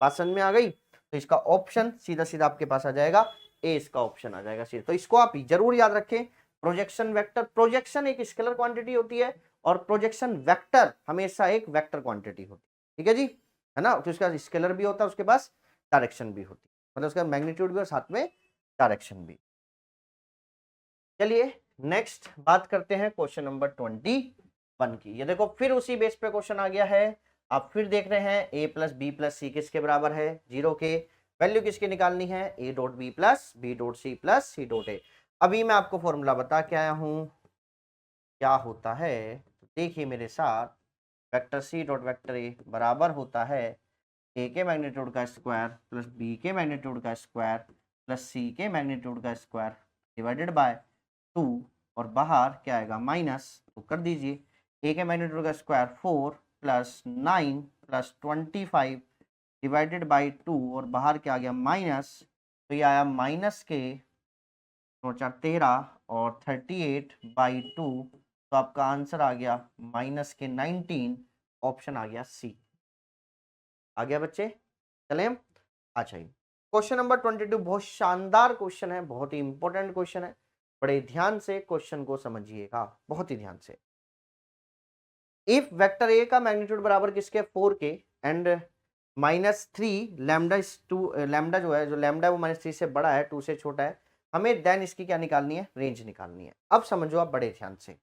बात समझ में आ गई। तो इसका ऑप्शन सीधा सीधा आपके पास आ जाएगा, ए इसका ऑप्शन आ जाएगा सीधा। तो इसको आप जरूर याद रखें, प्रोजेक्शन वेक्टर, प्रोजेक्शन एक स्केलर क्वांटिटी होती है और प्रोजेक्शन वेक्टर हमेशा एक वेक्टर क्वांटिटी होती है। ठीक है जी, है ना। तो उसका स्केलर भी होता है, उसके पास डायरेक्शन भी होती है, मतलब उसका मैग्नीट्यूड भी और साथ में डायरेक्शन भी। चलिए नेक्स्ट बात करते हैं क्वेश्चन नंबर 21 की। ये देखो फिर उसी बेस पे क्वेश्चन आ गया है। आप फिर देख रहे हैं a प्लस बी प्लस सी किसके बराबर है, 0 के। वैल्यू किसकी निकालनी है, a dot B plus B dot C plus C dot A. अभी मैं आपको फॉर्मूला बता के आया हूं क्या होता है, तो देखिए मेरे साथ, vector C dot vector A बराबर होता है ए के मैग्नीट्यूड का स्क्वायर प्लस बी के मैग्नीट्यूड का स्क्वायर प्लस सी के मैग्नीट्यूड का स्क्वायर डिवाइडेड बाय 2, और बाहर क्या आएगा माइनस। तो कर दीजिए, ए के मैग्नीट्यूड का square 4 plus 9 plus 25 divided by 2, और बाहर क्या आ गया माइनस। तो ये आया माइनस के 13 और 38/2। तो आपका आंसर आ गया माइनस के 19, ऑप्शन आ गया सी। आ गया बच्चे, चले हम अच्छा ही क्वेश्चन नंबर 22। बहुत शानदार क्वेश्चन है, बहुत ही इंपॉर्टेंट क्वेश्चन है, बड़े ध्यान से क्वेश्चन को समझिएगा, बहुत ही ध्यान से। इफ वेक्टर ए का मैग्नीट्यूड बराबर किसके, 4 के, एंड -3 लैम्डा इज 2, लैम्डा जो है लैम्डा वो -3 से बड़ा है, 2 से छोटा है, हमें देन इसकी क्या निकालनी है, रेंज निकालनी है। अब समझो आप बड़े ध्यान से,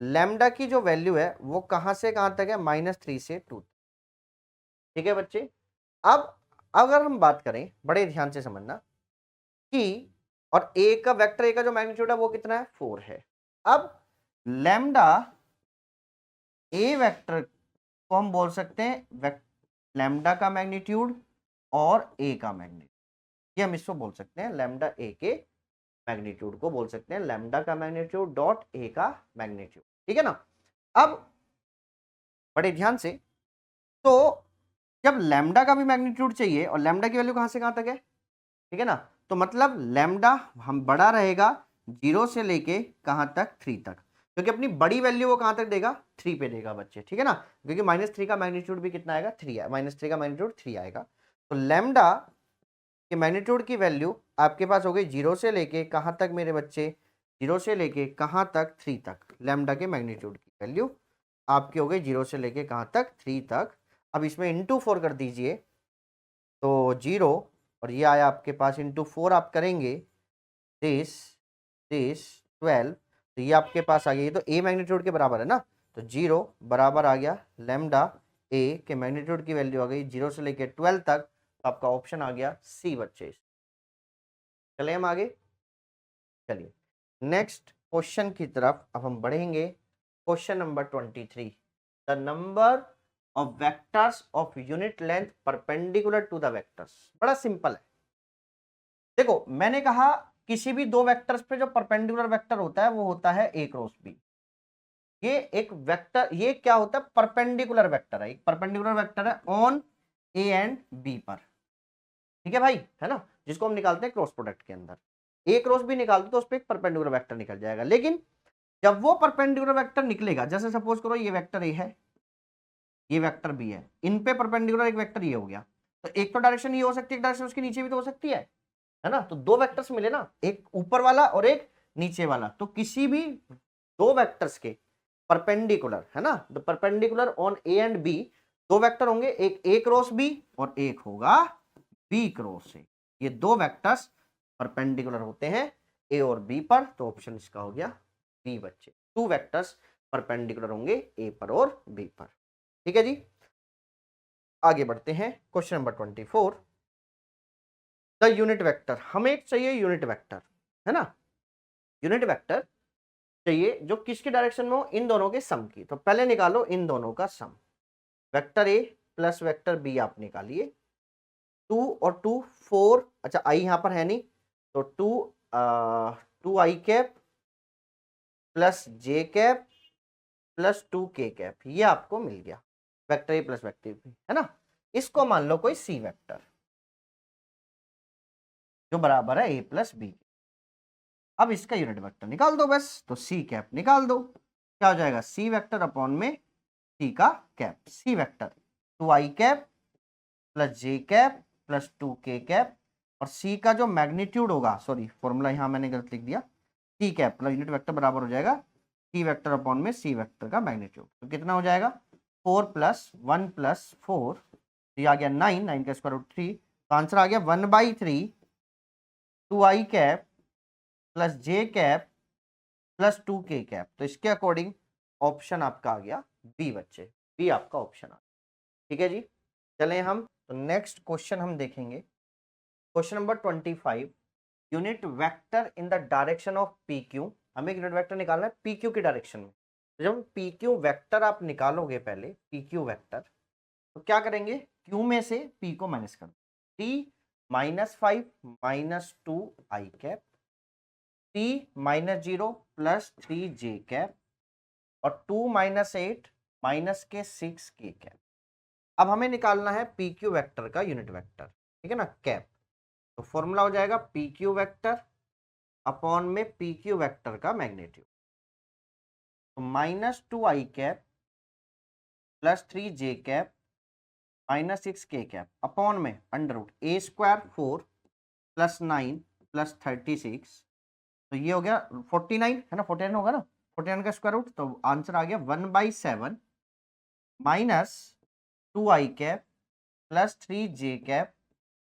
लैम्डा की जो वैल्यू है वो कहां से कहां तक है, -3 से 2। ठीक है बच्चे। अब अगर हम बात करें, बड़े ध्यान से समझना कि, और ए का वेक्टर ए का जो मैग्नीट्यूड है वो कितना है, 4 है। अब लैम्डा ए वेक्टर को हम बोल सकते हैं लैम्डा का मैग्नीट्यूड और ए का मैग्नीट्यूड, ये हम इसको बोल सकते हैं लैम्डा ए के मैग्नीट्यूड को बोल सकते हैं लैम्डा का मैग्नीट्यूड डॉट ए का मैग्नीट्यूड। ठीक है ना। अब बड़े ध्यान से, तो जब लैम्डा का भी मैग्नीट्यूड चाहिए और लैम्डा की वैल्यू कहां से कहां तक है, ठीक है ना, तो मतलब लैम्डा हम बड़ा रहेगा 0 से लेके कहां तक, 3 तक, क्योंकि अपनी बड़ी वैल्यू वो कहां तक देगा, 3 पे देगा बच्चे। ठीक है ना, क्योंकि -3 का मैग्नीट्यूड भी कितना आएगा, 3 है, -3 का मैग्नीट्यूड 3 आएगा। तो लैम्डा के मैग्नीट्यूड की वैल्यू आपके पास हो गई 0 से लेके कहां तक मेरे बच्चे, 0 से लेके कहां तक, 3 तक। लैम्डा के मैग्नीट्यूड की वैल्यू आपकी हो गई 0 से लेके कहां तक, 3 तक। अब इसमें इंटू 4 कर दीजिए, तो 0 और ये आया आपके पास, इंटू 4 आप करेंगे, दिस 12, तो ये आपके पास आ गया, ये तो ए मैग्नीट्यूड के बराबर है ना, तो 0 बराबर आ गया लैम्डा ए के मैग्नीट्यूड की वैल्यू आ गई 0 से लेके 12 तक। तो आपका ऑप्शन आ गया सी बच्चे। चले हम आगे, चलिए नेक्स्ट क्वेश्चन की तरफ अब हम बढ़ेंगे। Question number 23, the number of vectors of unit length perpendicular to the vectors. बड़ा सिंपल है। देखो मैंने कहा किसी भी दो वेक्टर्स पे जो परपेंडिकुलर वेक्टर होता है वो होता है ए क्रॉस बी। ये एक वेक्टर, ये क्या होता है, परपेंडिकुलर वेक्टर है, एक परपेंडिकुलर वेक्टर है ऑन ए एंड बी पर। ठीक है भाई, है ना, जिसको हम निकालते हैं क्रॉस प्रोडक्ट के अंदर। ए क्रॉस बी निकालते तो उस पर एक परपेंडिकुलर वेक्टर निकल जाएगा। लेकिन जब वो परपेंडिकुलर वेक्टर निकलेगा, जैसे सपोज करो ये वेक्टर ए है, ये वेक्टर बी है, इन पे परपेंडिकुलर एक वेक्टर ये हो गया, तो एक तो डायरेक्शन ये हो सकती है, एक डायरेक्शन उसके नीचे भी तो हो सकती है ना। तो दो वेक्टर्स मिले ना, एक ऊपर वाला और एक नीचे वाला, तो किसी भी दो वेक्टर्स के परपेंडिकुलर, है ना, the perpendicular on A and B, दो वेक्टर होंगे, एक ए क्रॉस बी और एक होगा बी क्रॉस ए। ये दो वेक्टर्स परपेंडिकुलर होते हैं ए और बी पर, तो ऑप्शन इसका हो गया बी बच्चे। टू वेक्टर्स परपेंडिकुलर होंगे ए पर और बी पर। ठीक है जी, आगे बढ़ते हैं। Question number 24, the unit vector. हमें चाहिए यूनिट वेक्टर, है ना, यूनिट वेक्टर चाहिए जो किसकी डायरेक्शन में हो, इन दोनों के सम की। तो पहले निकालो इन दोनों का sum. Vector A plus vector B आप निकालिए। 2 और 2 4, अच्छा आई यहां पर है नहीं, तो 2 I cap plus J cap plus 2 K cap, ये आपको मिल गया vector A plus vector B, है ना। इसको मान लो कोई सी वेक्टर जो बराबर है ए प्लस बी। अब इसका यूनिट वेक्टर निकाल दो बस, तो सी कैप निकाल दो, क्या हो जाएगा, सी वेक्टर अपॉन में सी का cap. C vector 2 I cap plus J cap plus 2 K cap, और सी का जो मैग्नीट्यूड होगा, सॉरी फॉर्मूला यहां मैंने गलत लिख दिया, C cap plus unit vector बराबर हो जाएगा सी वेक्टर अपॉन में सी वेक्टर का मैग्नीट्यूड। तो कितना हो जाएगा, 4 प्लस 1 प्लस 4, ये आ गया 9, 9 का स्क्वायर रूट 3, तो आंसर आ गया 1/3 2 I cap plus J cap plus 2 K cap. तो इसके अकॉर्डिंग ऑप्शन आपका आ गया बी बच्चे, बी आपका ऑप्शन आ गया। ठीक है जी, चलें हम तो नेक्स्ट क्वेश्चन हम देखेंगे। Question number 25, unit vector in the direction of P Q. हमें यूनिट वेक्टर निकालना है पी क्यू की डायरेक्शन में। तो जब पी क्यू वेक्टर आप निकालोगे, पहले पी क्यू वेक्टर, तो क्या करेंगे, क्यू में से पी को माइनस कर, T -5 -2 I cap, T -0 plus 3 J cap, और 2 -8 माइनस के 6 के कैप। अब हमें निकालना है पी क्यू वेक्टर का यूनिट वेक्टर, ठीक है ना, कैप। तो फॉर्मूला हो जाएगा पी क्यू वेक्टर अपॉन में पी क्यू वेक्टर का मैग्नीट्यूड, तो -2 I cap plus 3 J cap -6 K cap upon में √a² 4 प्लस 9 प्लस 36, तो ये हो गया 49, है ना, 49 होगा ना, 49 का स्क्वायर रूट, तो आंसर आ गया 1/7 -2 I cap plus 3 J cap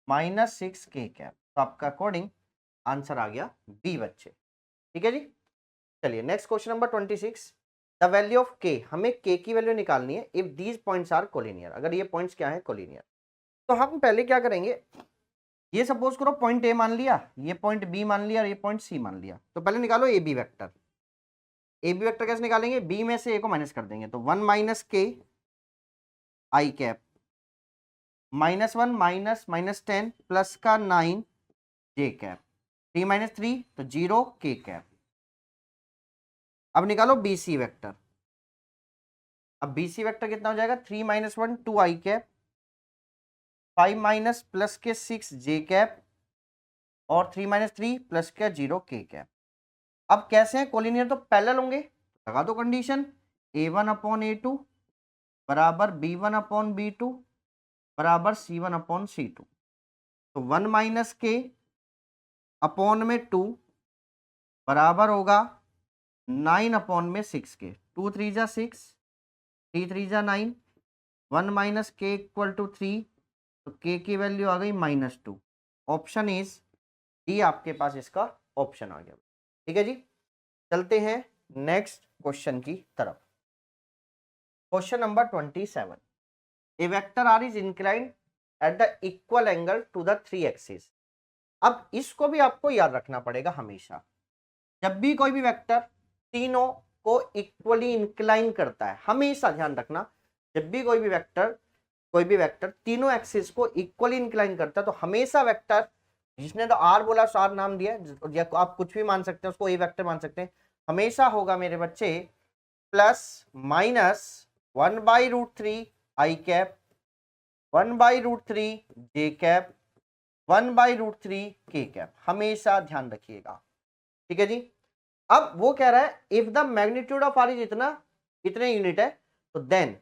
-6 K cap. तो आपका अकॉर्डिंग आंसर आ गया बी बच्चे। ठीक है जी, चलिए next question number 26, the value of K. हमें के की वैल्यू निकालनी है if these points are collinear. अगर ये पॉइंट्स क्या है, कोलिनियर, तो हम पहले क्या करेंगे, ये सपोज करो पॉइंट ए मान लिया, ये पॉइंट बी मान लिया और ये पॉइंट सी मान लिया। तो पहले निकालो A B vector. A B vector कैसे निकालेंगे, बी में से ए को माइनस कर देंगे, तो 1 माइनस के आई कैप -1 -10 प्लस का 9 जे कैप, 3 -3 तो 0 के कैप। अब निकालो बी सी वेक्टर। अब बी सी वेक्टर कितना हो जाएगा, 3 -1 2 आई कैप, 5 माइनस प्लस के 6 जे कैप, और 3 -3 प्लस का 0 के कैप। अब कैसे हैं कोलिनियर, तो पैरेलल होंगे, लगा दो कंडीशन, a1 अपॉन a2 बराबर b1 अपॉन b2 बराबर c1 अपॉन c2। तो 1 माइनस के अपॉन में 2 बराबर होगा 9 अपॉन में 6 के, 2 3 जा 6, 3 3 जा 9, 1 माइनस के इक्वल टू 3, तो के की वैल्यू आ गई -2। ऑप्शन इज डी, आपके पास इसका ऑप्शन आ गया। ठीक है जी, चलते हैं नेक्स्ट क्वेश्चन की तरफ। Question number 27, a vector R is inclined at the equal angle to the 3 axis. अब इसको भी आपको याद रखना पड़ेगा हमेशा। जब भी कोई भी वेक्टर तीनों को इक्वली इंक्लाइन करता है, हमेशा ध्यान रखना, जब भी कोई भी वेक्टर तीनों एक्सिस को इक्वली इंक्लाइन करता है तो हमेशा वेक्टर, जिसने तो आर बोला सो आर नाम दिया, या आप कुछ भी मान सकते हैं उसको ए वेक्टर मान सकते हैं, हमेशा होगा मेरे बच्चे प्लस माइनस 1/√3 आई कैप, 1/√3 जे कैप, 1/√3 के कैप, हमेशा ध्यान रखिएगा। ठीक है जी। अब वो कह रहा है if the magnitude of R is इतने यूनिट है तो देन,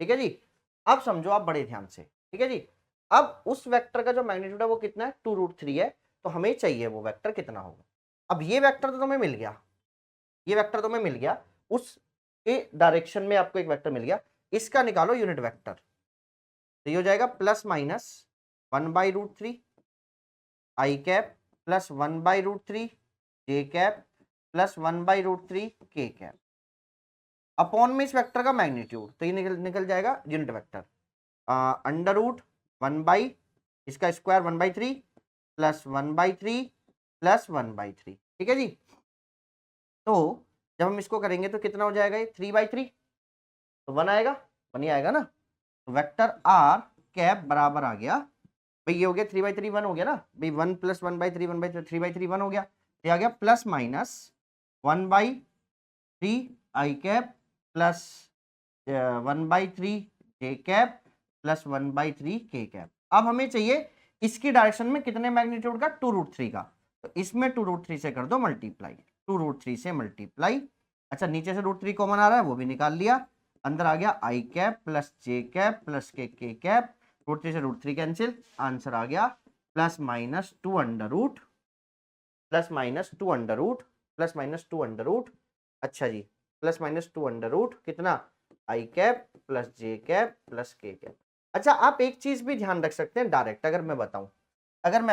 ठीक है जी। अब समझो आप बड़े ध्यान से, ठीक है जी। अब उस वेक्टर का जो मैग्नीट्यूड है वो कितना है, 2√3 है, तो हमें चाहिए वो वेक्टर कितना होगा। अब ये वेक्टर तो तुम्हें मिल गया, ये वेक्टर तुम्हें मिल गया, उसके डायरेक्शन में आपको एक वेक्टर मिल गया, इसका निकालो यूनिट वेक्टर। तो ये हो जाएगा प्लस माइनस 1/√3 आई कैप प्लस 1/√3 जे कैप प्लस 1/√3 के कैप अपॉन में इस वेक्टर का मैग्नीट्यूड, तो ये निकल जाएगा यूनिट वेक्टर अंडर रूट 1 इसका स्क्वायर 1/3 प्लस 1/3 प्लस 1/3। ठीक है जी। तो जब हम इसको करेंगे तो कितना हो जाएगा, ये 3/3, तो 1 आएगा, 1 ही आएगा ना। तो वेक्टर आर कैप बराबर आ गया भाई, ये हो गया 3/3 1 हो गया ना भाई, 1 प्लस 1/3 1/3 3/3 1 हो गया, ये आ गया प्लस माइनस 1/3 आई कैप प्लस 1/3 जे कैप प्लस 1/3 के कैप। अब हमें चाहिए इसकी डायरेक्शन में कितने मैग्नीट्यूड का, 2√3 का, तो इसमें 2√3 से कर दो मल्टीप्लाई, 2√3 से मल्टीप्लाई। अच्छा नीचे से √3 कॉमन आ रहा है वो भी निकाल लिया, अंदर आ गया I cap plus J cap plus K cap, √3 से √3 कैंसिल, आंसर आ गया plus minus 2 under root plus minus 2 under root plus minus 2 under root. अच्छा जी, प्लस माइनस 2 अंडर रूट कितना, I cap plus J cap plus K cap. अच्छा आप एक चीज भी ध्यान रख सकते हैं डायरेक्ट, अगर मैं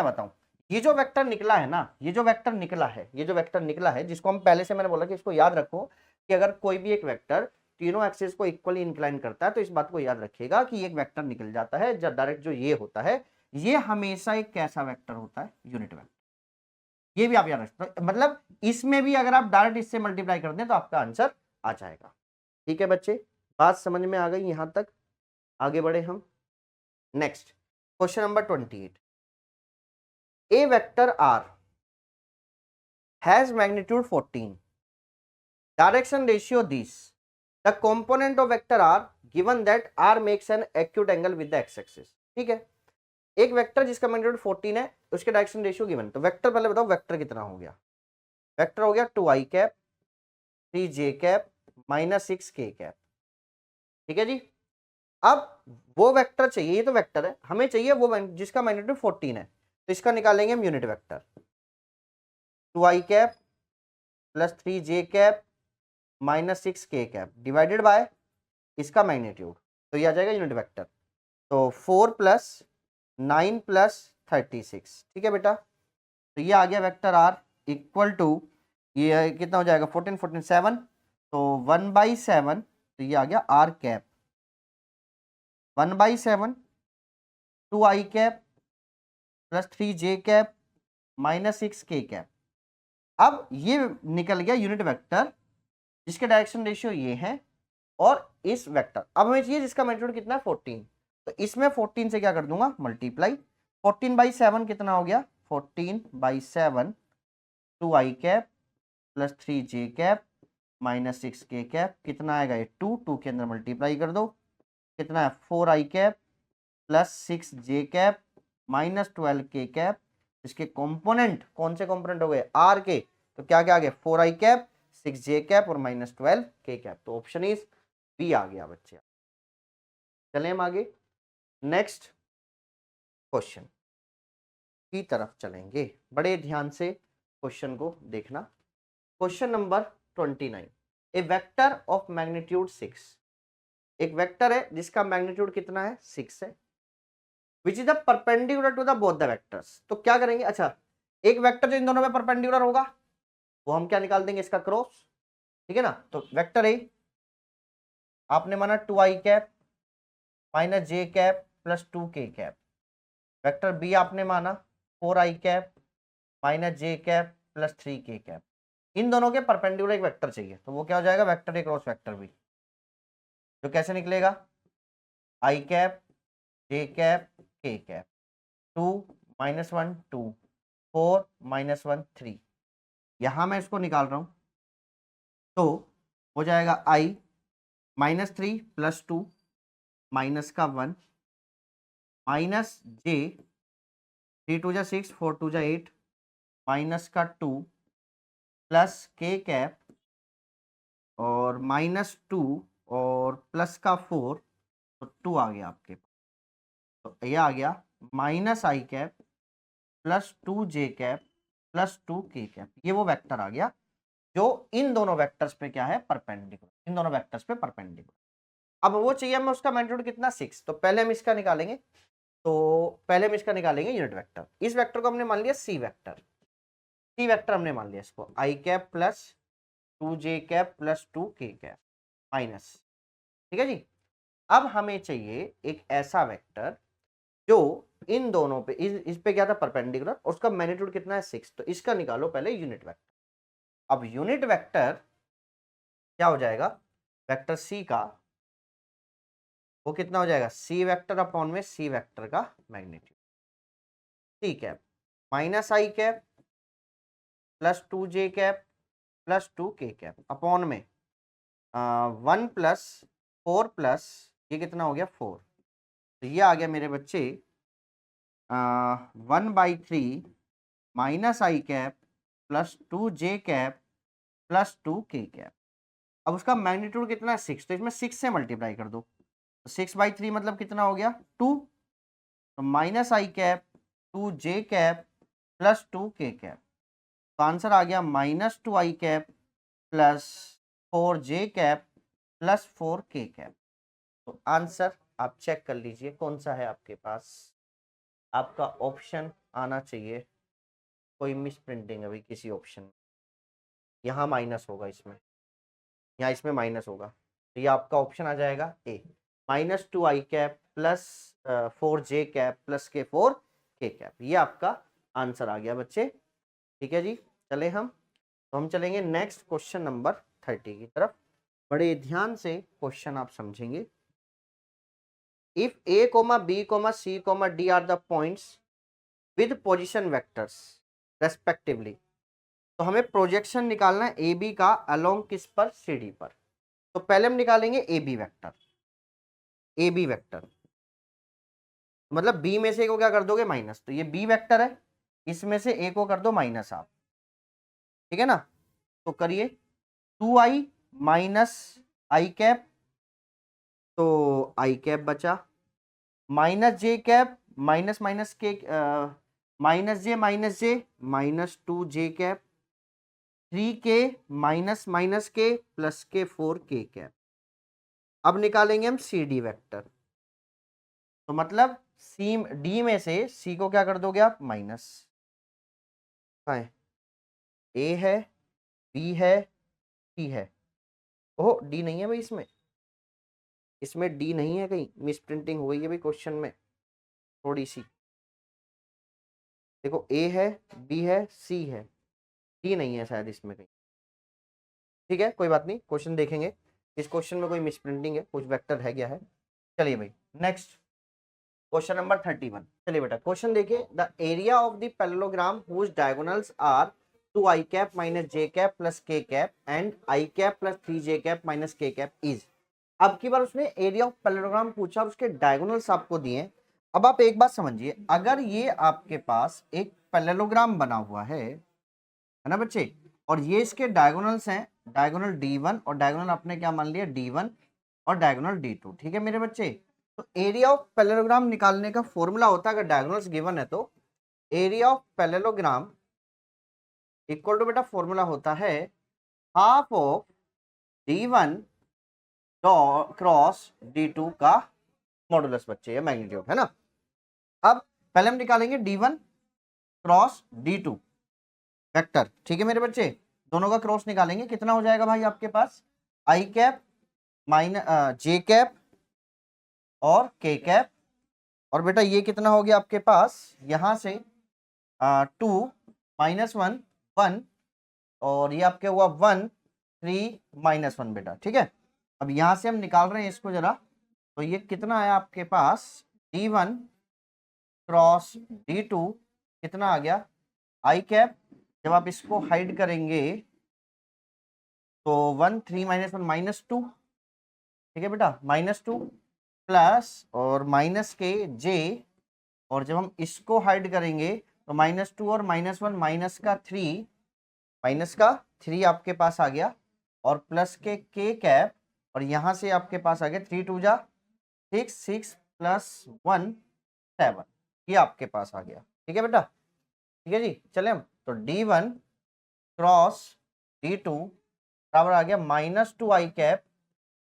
बताऊं ये जो वेक्टर निकला है ना, ये जो वेक्टर निकला है जिसको हम पहले से मैंने बोला कि इसको याद रखो कि अगर कोई भी एक वेक्टर तीनों एक्सिस को इक्वली इंक्लाइन करता है तो इस बात को याद रखिएगा कि एक वेक्टर निकल जाता है जब डायरेक्ट जो ये होता है ये हमेशा एक कैसा वेक्टर होता है, यूनिट वेक्टर। ये भी आप याद रखते, मतलब इसमें भी अगर आप डायरेक्ट इससे मल्टीप्लाई कर दें तो आपका आंसर आ जाएगा। ठीक है बच्चे, बात समझ में आ गई यहां तक, आगे बढ़े हम। Next question number 28, a vector R has magnitude 14, direction ratio this, the component of vector R given that R makes an acute angle with the X axis. ठीक है, एक वेक्टर जिसका मैग्नीट्यूड 14 है, उसके डायरेक्शन रेशियो गिवन, तो vector पहले बताओ vector कितना हो गया, वेक्टर हो गया 2 I cap 3 J cap minus 6 K cap. ठीक है जी। अब वो वेक्टर चाहिए, ये तो वेक्टर है, हमें चाहिए वो जिसका मैग्नीट्यूड 14 है, तो इसका निकालेंगे हम unit vector, 2 I cap plus 3 J cap minus 6 K cap divided by इसका मैग्नीट्यूड, तो ये आ जाएगा यूनिट वेक्टर। तो 4 प्लस 9 प्लस 36। ठीक है बेटा, तो ये आ गया वेक्टर आर इक्वल टू, ये कितना हो जाएगा 14 14 7, तो 1/7, तो ये आ गया R cap 1/7 2 I cap plus 3 J cap minus 6 K cap. अब ये निकल गया यूनिट वेक्टर जिसके डायरेक्शन रेशियो ये है, और इस वेक्टर अब हमें चाहिए जिसका मैग्नीट्यूड कितना है 14, तो इसमें 14 से क्या कर दूंगा मल्टीप्लाई, 14/7 कितना हो गया 14/7 2 I cap plus 3 J cap minus 6 K cap, कितना आएगा ये 2 के अंदर मल्टीप्लाई कर दो, कितना है 4 आई कैप प्लस 6 जे कैप माइनस 12 के कैप, इसके कंपोनेंट कौन से कंपोनेंट हो गए आर के, तो क्या क्या आ गया 4 आई कैप 6 जे कैप और माइनस 12 के कैप, तो ऑप्शन इज बी आ गया बच्चे। चलें हम आगे नेक्स्ट क्वेश्चन की तरफ चलेंगे, बड़े ध्यान से क्वेश्चन को देखना। Question number 29, A vector of magnitude 6, एक वेक्टर है जिसका मैग्नीट्यूड कितना है 6 है, which is the perpendicular to the both the vectors. तो क्या करेंगे, अच्छा एक वेक्टर जो इन दोनों पे परपेंडिकुलर होगा वो हम क्या निकाल देंगे इसका क्रॉस। ठीक है ना, तो वेक्टर ए आपने माना 2 I cap minus J cap plus 2 K cap, vector B आपने माना 4 आई cap minus J cap plus 3 के कैप। इन दोनों के परपेंडिकुलर एक वेक्टर चाहिए, तो वो क्या हो जाएगा, vector A cross vector B, जो कैसे निकलेगा, I cap J cap K cap, 2 -1 2 4 -1 3, यहां मैं इसको निकाल रहा हूं, तो हो जाएगा आई -3 + 2 माइनस का 1 माइनस जे 3 2 6 4 2 8 माइनस का 2 प्लस के कैप और -2 और प्लस का 4, तो 2 आ गया आपके पास, तो ये आ गया minus I cap plus 2 J cap plus 2 K cap, ये वो वेक्टर आ गया जो इन दोनों वेक्टर्स पे क्या है, परपेंडिकुलर, इन दोनों वेक्टर्स पे परपेंडिकुलर। अब वो चाहिए हमें उसका मैग्नीट्यूड कितना, 6, तो पहले हम इसका निकालेंगे, तो पहले हम इसका निकालेंगे यूनिट वेक्टर। इस वेक्टर को हमने मान लिया सी वेक्टर, सी वेक्टर हमने मान लिया इसको आई कैप प्लस 2 जे cap plus 2 K cap minus, ठीक है जी। अब हमें चाहिए एक ऐसा वेक्टर जो इन दोनों पे इस पे क्या था, परपेंडिकुलर, और उसका मैग्नीट्यूड कितना है, 6, तो इसका निकालो पहले यूनिट वेक्टर। अब यूनिट वेक्टर क्या हो जाएगा, वेक्टर सी का वो कितना हो जाएगा, सी वेक्टर अपॉन में सी वेक्टर का magnitude, C cap minus I cap plus 2 J cap plus 2 K cap upon में 1 + 4 प्लस ये कितना हो गया 4, तो ये आ गया मेरे बच्चे 1/3 minus I cap plus 2 J cap plus 2 K cap. अब उसका मैग्नीट्यूड कितना है, 6, तो इसमें 6 से मल्टीप्लाई कर दो, तो 6/3 मतलब कितना हो गया 2, तो minus I cap 2 J cap plus 2 K cap, तो आंसर आ गया -2 I cap plus 4 J cap plus 4 के कैप। तो आंसर आप चेक कर लीजिए कौन सा है आपके पास, आपका ऑप्शन आना चाहिए, कोई मिस प्रिंटिंग है भाई किसी ऑप्शन में, यहाँ माइनस होगा, इसमें यहाँ इसमें माइनस होगा, तो ये आपका ऑप्शन आ जाएगा ए, -2 I cap plus 4 J cap plus के 4 के कैप, ये आपका आंसर आ गया बच्चे, ठीक है जी। चले हम, तो हम चलेंगे नेक्स्ट क्वेश्चन नंबर 30 की तरफ, बड़े ध्यान से क्वेश्चन आप समझेंगे। If a, b, c, d are the points with position vectors respectively, तो हमें प्रोजेक्शन निकालना है ए बी का अलोंग किस पर, सी डी पर। तो पहले हम निकालेंगे A B vector, A B vector मतलब बी में से ए को क्या कर दोगे माइनस, तो ये बी वेक्टर है, इसमें से ए को कर दो माइनस आप, ठीक है ना, तो करिए 2i माइनस आई कैप, तो आई कैप बचा, minus J cap minus minus के माइनस जे -2 जे कैप, 3k माइनस माइनस के प्लस के 4k कैप। अब निकालेंगे हम सी डी वेक्टर, तो मतलब सी डी में से सी को क्या कर दोगे आप माइनस, ए है बी है सी है, ओह डी नहीं है भाई, इसमें डी नहीं है, कहीं मिस प्रिंटिंग हो गई है भाई क्वेश्चन में थोड़ी सी, देखो ए है बी है सी है, डी नहीं है शायद इसमें कहीं, ठीक है कोई बात नहीं, क्वेश्चन देखेंगे, इस क्वेश्चन में कोई मिस प्रिंटिंग है, कुछ वेक्टर है गया है। चलिए भाई नेक्स्ट क्वेश्चन नंबर 31, चलिए बेटा क्वेश्चन देखिए, the area of the parallelogram whose diagonals are 2i cap minus J cap plus K cap and I cap plus 3j cap minus K cap is. अब की बार उसने एरिया ऑफ पैरेललोग्राम पूछा और उसके diagonals आपको दिए। अब आप एक बात समझिए, अगर ये आपके पास एक पैरेललोग्राम बना हुआ है ना बच्चे, और ये इसके डायगोनल्स हैं, डायगोनल D1 और डायगोनल आपने क्या मान लिया D1 और डायगोनल D2, ठीक है मेरे बच्चे। तो एरिया ऑफ पैरेललोग्राम निकालने का फॉर्मूला होता है, अगर डायगोनल्स गिवन है तो area of parallelogram equal to बेटा फॉर्मूला होता है half of D1 cross D2 का मॉडुलस बच्चे, या मैग्नीट्यूड है ना। अब पहले हम निकालेंगे D1 क्रॉस D2 वेक्टर, ठीक है मेरे बच्चे, दोनों का क्रॉस निकालेंगे, कितना हो जाएगा भाई आपके पास आई कैप माइनस जे कैप और के कैप, और बेटा ये कितना हो गया आपके पास यहां से 2 -1 1 और ये आपके हुआ 1 3 -1 बेटा, ठीक है। अब यहाँ से हम निकाल रहे हैं इसको जरा, तो ये कितना आया आपके पास, D1 क्रॉस D2 कितना आ गया आई कैप। जब आप इसको हाइड करेंगे तो 1 3 -1 -2, ठीक है बेटा, -2 प्लस और माइनस के जे, और जब हम इसको हाइड करेंगे तो -2 और -1 माइनस का 3 आपके पास आ गया, और प्लस के कैप, और यहाँ से आपके पास आ गया 3 2 जा 6 6 प्लस 1 7, ये आपके पास आ गया, ठीक है बेटा, ठीक है जी। चले हम तो D1 क्रॉस D2 बराबर आ गया -2 I cap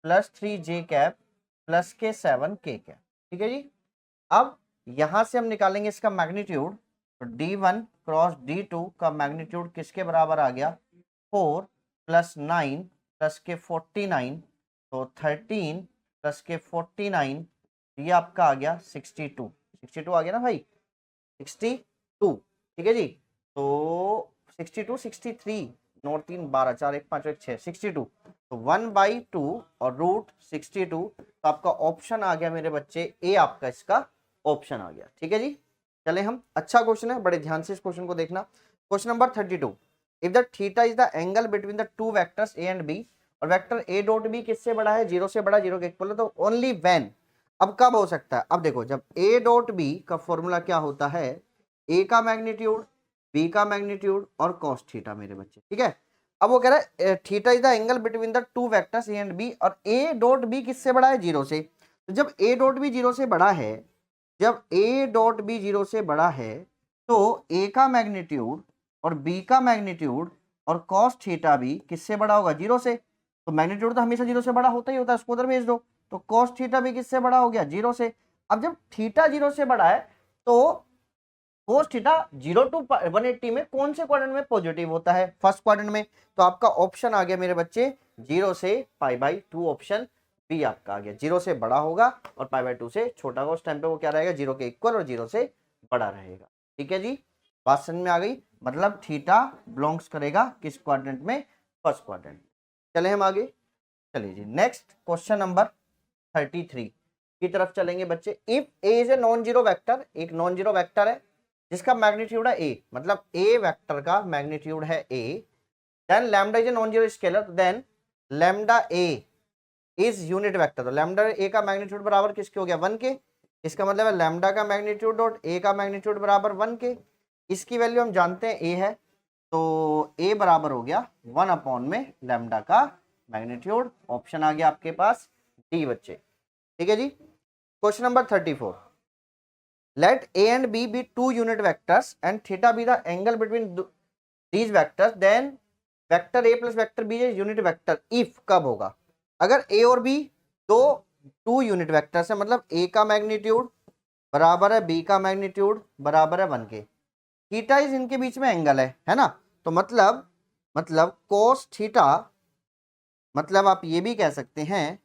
plus 3 J cap plus के 7 के कैप, ठीक है जी। अब यहां से हम निकालेंगे इसका मैग्नीट्यूड, तो D1 क्रॉस D2 का मैग्नीट्यूड किसके बराबर आ गया, 4 प्लस 9 प्लस के 49, तो 13 प्लस के 49, ये आपका आ गया 62 आ गया ना भाई, 62, ठीक है जी। तो 62 63 9 3 12 4 1 5 1 6 62, तो 1/2 और रूट 62, तो आपका ऑप्शन आ गया मेरे बच्चे ए, आपका इसका ऑप्शन आ गया, ठीक है जी। चले हम, अच्छा क्वेश्चन है, बड़े ध्यान से इस क्वेश्चन को देखना। Question number 32, if the theta is the angle between the two vectors A and B, और वेक्टर ए डॉट बी किससे बड़ा है, 0 से बड़ा, 0 के इक्वल है, तो ओनली व्हेन, अब कब हो सकता है, अब देखो जब ए डॉट बी का फॉर्मूला क्या होता है, ए का मैग्नीट्यूड, बी का मैग्नीट्यूड और कॉस थीटा मेरे बच्चे, ठीक है। अब वो कह रहा है theta is the angle between the two vectors A and B, और ए डॉट बी किससे बड़ा है, 0 से। तो जब ए डॉट बी 0 से बड़ा है, जब ए डॉट बी 0 से बड़ा है, तो ए का मैग्नीट्यूड और बी का मैग्नीट्यूड और कॉस थीटा भी किससे बड़ा होगा, 0 से। तो मैग्नीट्यूड तो हमेशा 0 से बड़ा होता ही होता है, उसको उधर भेज दो, तो कॉस थीटा भी किससे बड़ा हो गया, 0 से। अब जब थीटा 0 से बड़ा है, तो कोस थीटा 0 to 180 में कौन से क्वाड्रेंट में पॉजिटिव होता है, फर्स्ट क्वाड्रेंट में। तो आपका ऑप्शन आ गया मेरे बच्चे 0 से π/2, ऑप्शन बी आपका आ गया, 0 से बड़ा होगा और π/2 से छोटा होगा, उस टाइम पे वो क्या रहेगा, 0 के इक्वल और 0 से बड़ा रहेगा, ठीक है जी। बात समझ में आ गई, मतलब थीटा बिलोंग्स करेगा किस क्वाड्रेंट में, फर्स्ट क्वाड्रेंट। चले हम आगे, चलिए जी नेक्स्ट क्वेश्चन नंबर 33 की तरफ चलेंगे बच्चे। If A is a non zero vector, एक नॉन जीरो वेक्टर है जिसका मैग्नीट्यूड है ए, मतलब ए वेक्टर का मैग्नीट्यूड है A, then lambda is a non zero scalar, then lambda A is unit vector, तो लैम्डा ए का मैग्नीट्यूड बराबर किसके हो गया, 1 के। इसका मतलब है लैम्डा का मैग्नीट्यूड डॉट ए का मैग्नीट्यूड बराबर 1 के। इसकी वैल्यू हम जानते हैं ए है, तो ए बराबर हो गया 1 अपॉन में लैम्डा का मैग्नीट्यूड, ऑप्शन आ गया आपके पास डी बच्चे, ठीक है जी। Question number 34, let a and b be two unit vectors and theta be the angle between these vectors, then vector a plus vector b is unit vector if, कब होगा, अगर a और b दो to unit vectors है, मतलब a का magnitude बराबर है b का मैग्नीट्यूड बराबर है 1 के, थीटा इज इनके बीच में एंगल है ना, तो मतलब cos थीटा, मतलब आप ये भी कह सकते हैं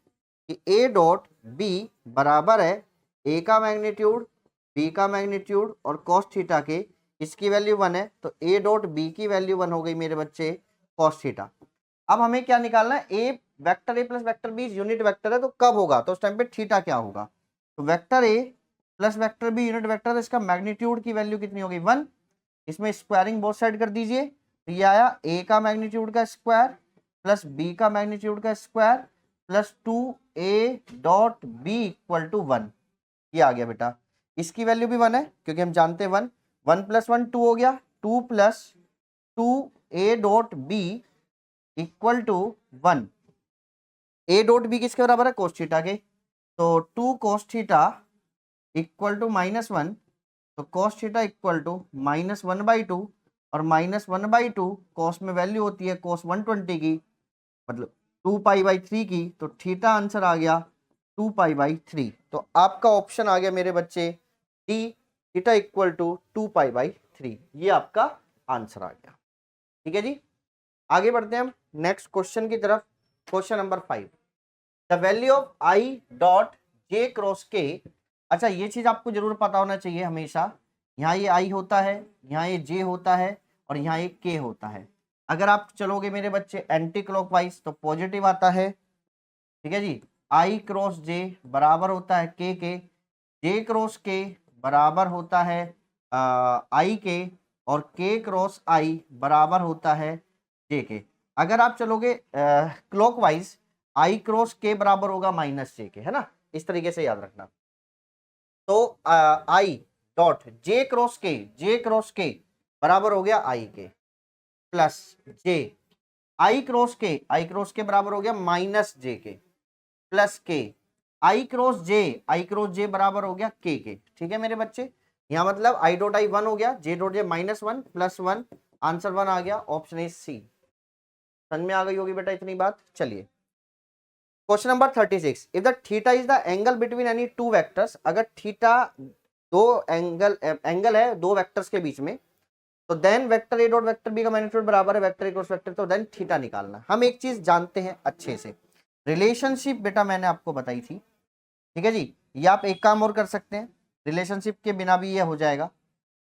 कि a डॉट b बराबर है a का मैग्नीट्यूड, बी का मैग्नीट्यूड और कॉस थीटा के, इसकी वैल्यू 1 है, तो ए डॉट बी की वैल्यू 1 हो गई मेरे बच्चे कॉस थीटा। अब हमें क्या निकालना है, A vector A plus vector B unit vector है, तो कब होगा, तो उस टाइम पे थीटा क्या होगा, तो vector A plus vector B unit vector, इसका मैग्नीट्यूड की वैल्यू कितनी हो गई, 1। इसमें स्क्वायरिंग बोथ साइड कर दीजिए, तो ये आया ए का मैग्नीट्यूड का स्क्वायर प्लस बी का मैग्नीट्यूड का square plus 2a dot B equal to 1, ये आ गया बेटा। इसकी वैल्यू भी 1 है क्योंकि हम जानते हैं 1 1 प्लस 1 2 हो गया, 2 plus 2a dot B equal to 1, a dot B किसके बराबर है, कोस थीटा के, तो 2 कोस थीटा इक्वल टू -1, तो कोस थीटा इक्वल टू -1/2, और -1/2 कोस में वैल्यू होती है कोस 120 की, मतलब 2π/3 की, तो थीटा आंसर आ गया 2π/3, तो आपका ऑप्शन आ गया मेरे बच्चे डी, थीटा इक्वल टू 2π/3, ये आपका आंसर आ गया, ठीक है जी। आगे बढ़ते हैं हम नेक्स्ट क्वेश्चन की तरफ। Question number 5, the value of I dot J cross के, अच्छा ये चीज आपको जरूर पता होना चाहिए हमेशा, यहाँ ये आई होता है, यहाँ ये जे होता है और यहाँ ये के होता है। अगर आप चलोगे मेरे बच्चे एंटी क्लॉकवाइज तो पॉजिटिव आता है, ठीक है जी। आई क्रॉस जे बराबर होता है के, जे क्रॉस के बराबर होता है आई के, और के क्रॉस आई बराबर होता है जे के। अगर आप चलोगे क्लॉकवाइज, आई क्रॉस के बराबर होगा माइनस जे के, है ना, इस तरीके से याद रखना। तो आई डॉट जे क्रॉस के, जे क्रॉस के बराबर हो गया आई के प्लस जे, आई क्रॉस के, आई क्रॉस के बराबर हो गया माइनस जे के प्लस के, आई क्रॉस जे, आई क्रॉस जे बराबर हो गया के, ठीक है मेरे बच्चे। यहां मतलब आई डॉट आई 1 हो गया, J dot J -1 plus 1, answer 1 आ गया, ऑप्शन इज सी। समझ में आ गई होगी बेटा इतनी बात। चलिए question number 36, if the theta is the angle between any two vectors, अगर थीटा दो एंगल है दो वेक्टर्स के बीच में, तो then vector A dot vector B का मैग्नीट्यूड बराबर है वेक्टर ए क्रॉस वेक्टर, तो देन थीटा निकालना। हम एक चीज जानते हैं अच्छे से, रिलेशनशिप बेटा मैंने आपको बताई थी, ठीक है जी। ये आप एक काम और कर सकते हैं, रिलेशनशिप के बिना भी ये हो जाएगा।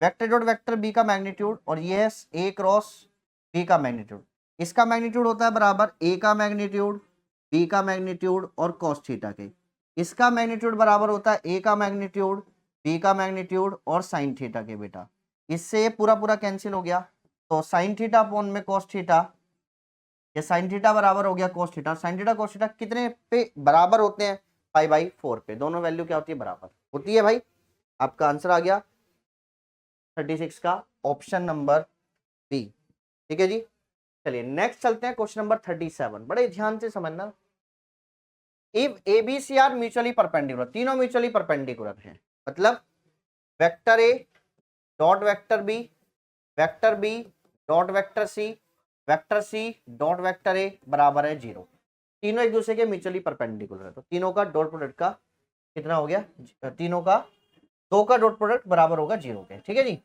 वेक्टर डॉट वेक्टर बी का मैग्नीट्यूड और ये है ए क्रॉस बी का मैग्नीट्यूड, इसका मैग्नीट्यूड होता है बराबर ए का मैग्नीट्यूड, बी का मैग्नीट्यूड और कॉस थीटा के। इसका मैग्नीट्यूड बराबर होता है ए का मैग्नीट्यूड, बी का मैग्नीट्यूड और साइन थीटा के बेटा। इससे ये पूरा पूरा कैंसिल हो गया, तो साइन थीटा अपॉन में कॉस थीटा, ये साइन थीटा बराबर हो गया cos theta. Sine theta cos theta कितने पे बराबर होते हैं? 5/4 पे। दोनों वैल्यू क्या होती है? बराबर होती है भाई। आपका आंसर आ गया 36 का ऑप्शन नंबर बी, ठीक है जी। चलिए नेक्स्ट चलते हैं क्वेश्चन नंबर 37, बड़े ध्यान से समझना। If A B C are mutually perpendicular, तीनों म्यूचुअली परपेंडिकुलर हैं, मतलब vector A dot vector B, vector B dot vector C, vector C dot vector A बराबर है 0। तीनों एक दूसरे के म्यूचुअली परपेंडिकुलर है, तो तीनों का डॉट प्रोडक्ट का कितना हो गया? तीनों का दो का डॉट प्रोडक्ट बराबर होगा 0 के, ठीक है जी।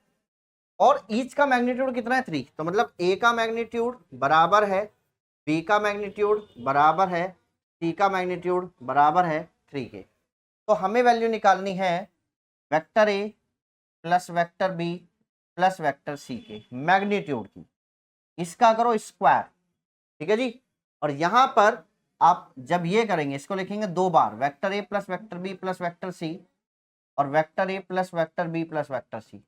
और ईच का मैग्नीट्यूड कितना है? 3, तो मतलब ए का मैग्नीट्यूड बराबर है, बी का मैग्नीट्यूड बराबर है, सी का मैग्नीट्यूड बराबर है 3 के। तो हमें वैल्यू निकालनी है vector A plus vector B plus vector C के मैग्नीट्यूड की। इसका करो स्क्वायर, ठीक है जी। और यहां पर आप जब ये करेंगे, इसको लिखेंगे 2 बार, vector A plus vector B plus vector C और vector A plus vector B plus vector C.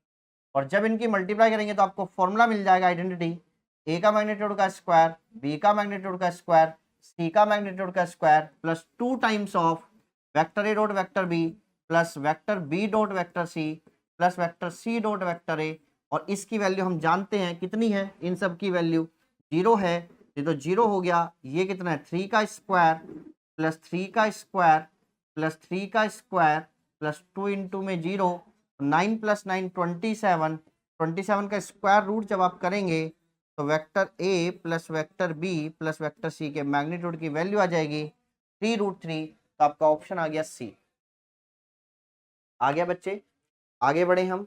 और जब इनकी मल्टीप्लाई करेंगे तो आपको फॉर्मूला मिल जाएगा आइडेंटिटी, ए का मैग्नीट्यूड का स्क्वायर, बी का मैग्नीट्यूड का स्क्वायर, सी का मैग्नीट्यूड का square plus 2 times of vector A dot vector B plus vector B dot vector C plus vector C dot vector A. और इसकी वैल्यू हम जानते हैं कितनी है, इन सब की वैल्यू 0 है, ये तो 0 हो गया। ये कितना है? 3 का स्क्वायर प्लस 3 का स्क्वायर प्लस 3 का स्क्वायर प्लस 2 इंटू में 0, 9 प्लस 9 27, 27 का स्क्वायर रूट जब आप करेंगे तो vector A plus vector B plus vector C के मैग्नीट्यूड की वैल्यू आ जाएगी 3√3। तो आपका ऑप्शन आ गया सी। आ गया बच्चे, आगे बढ़े हम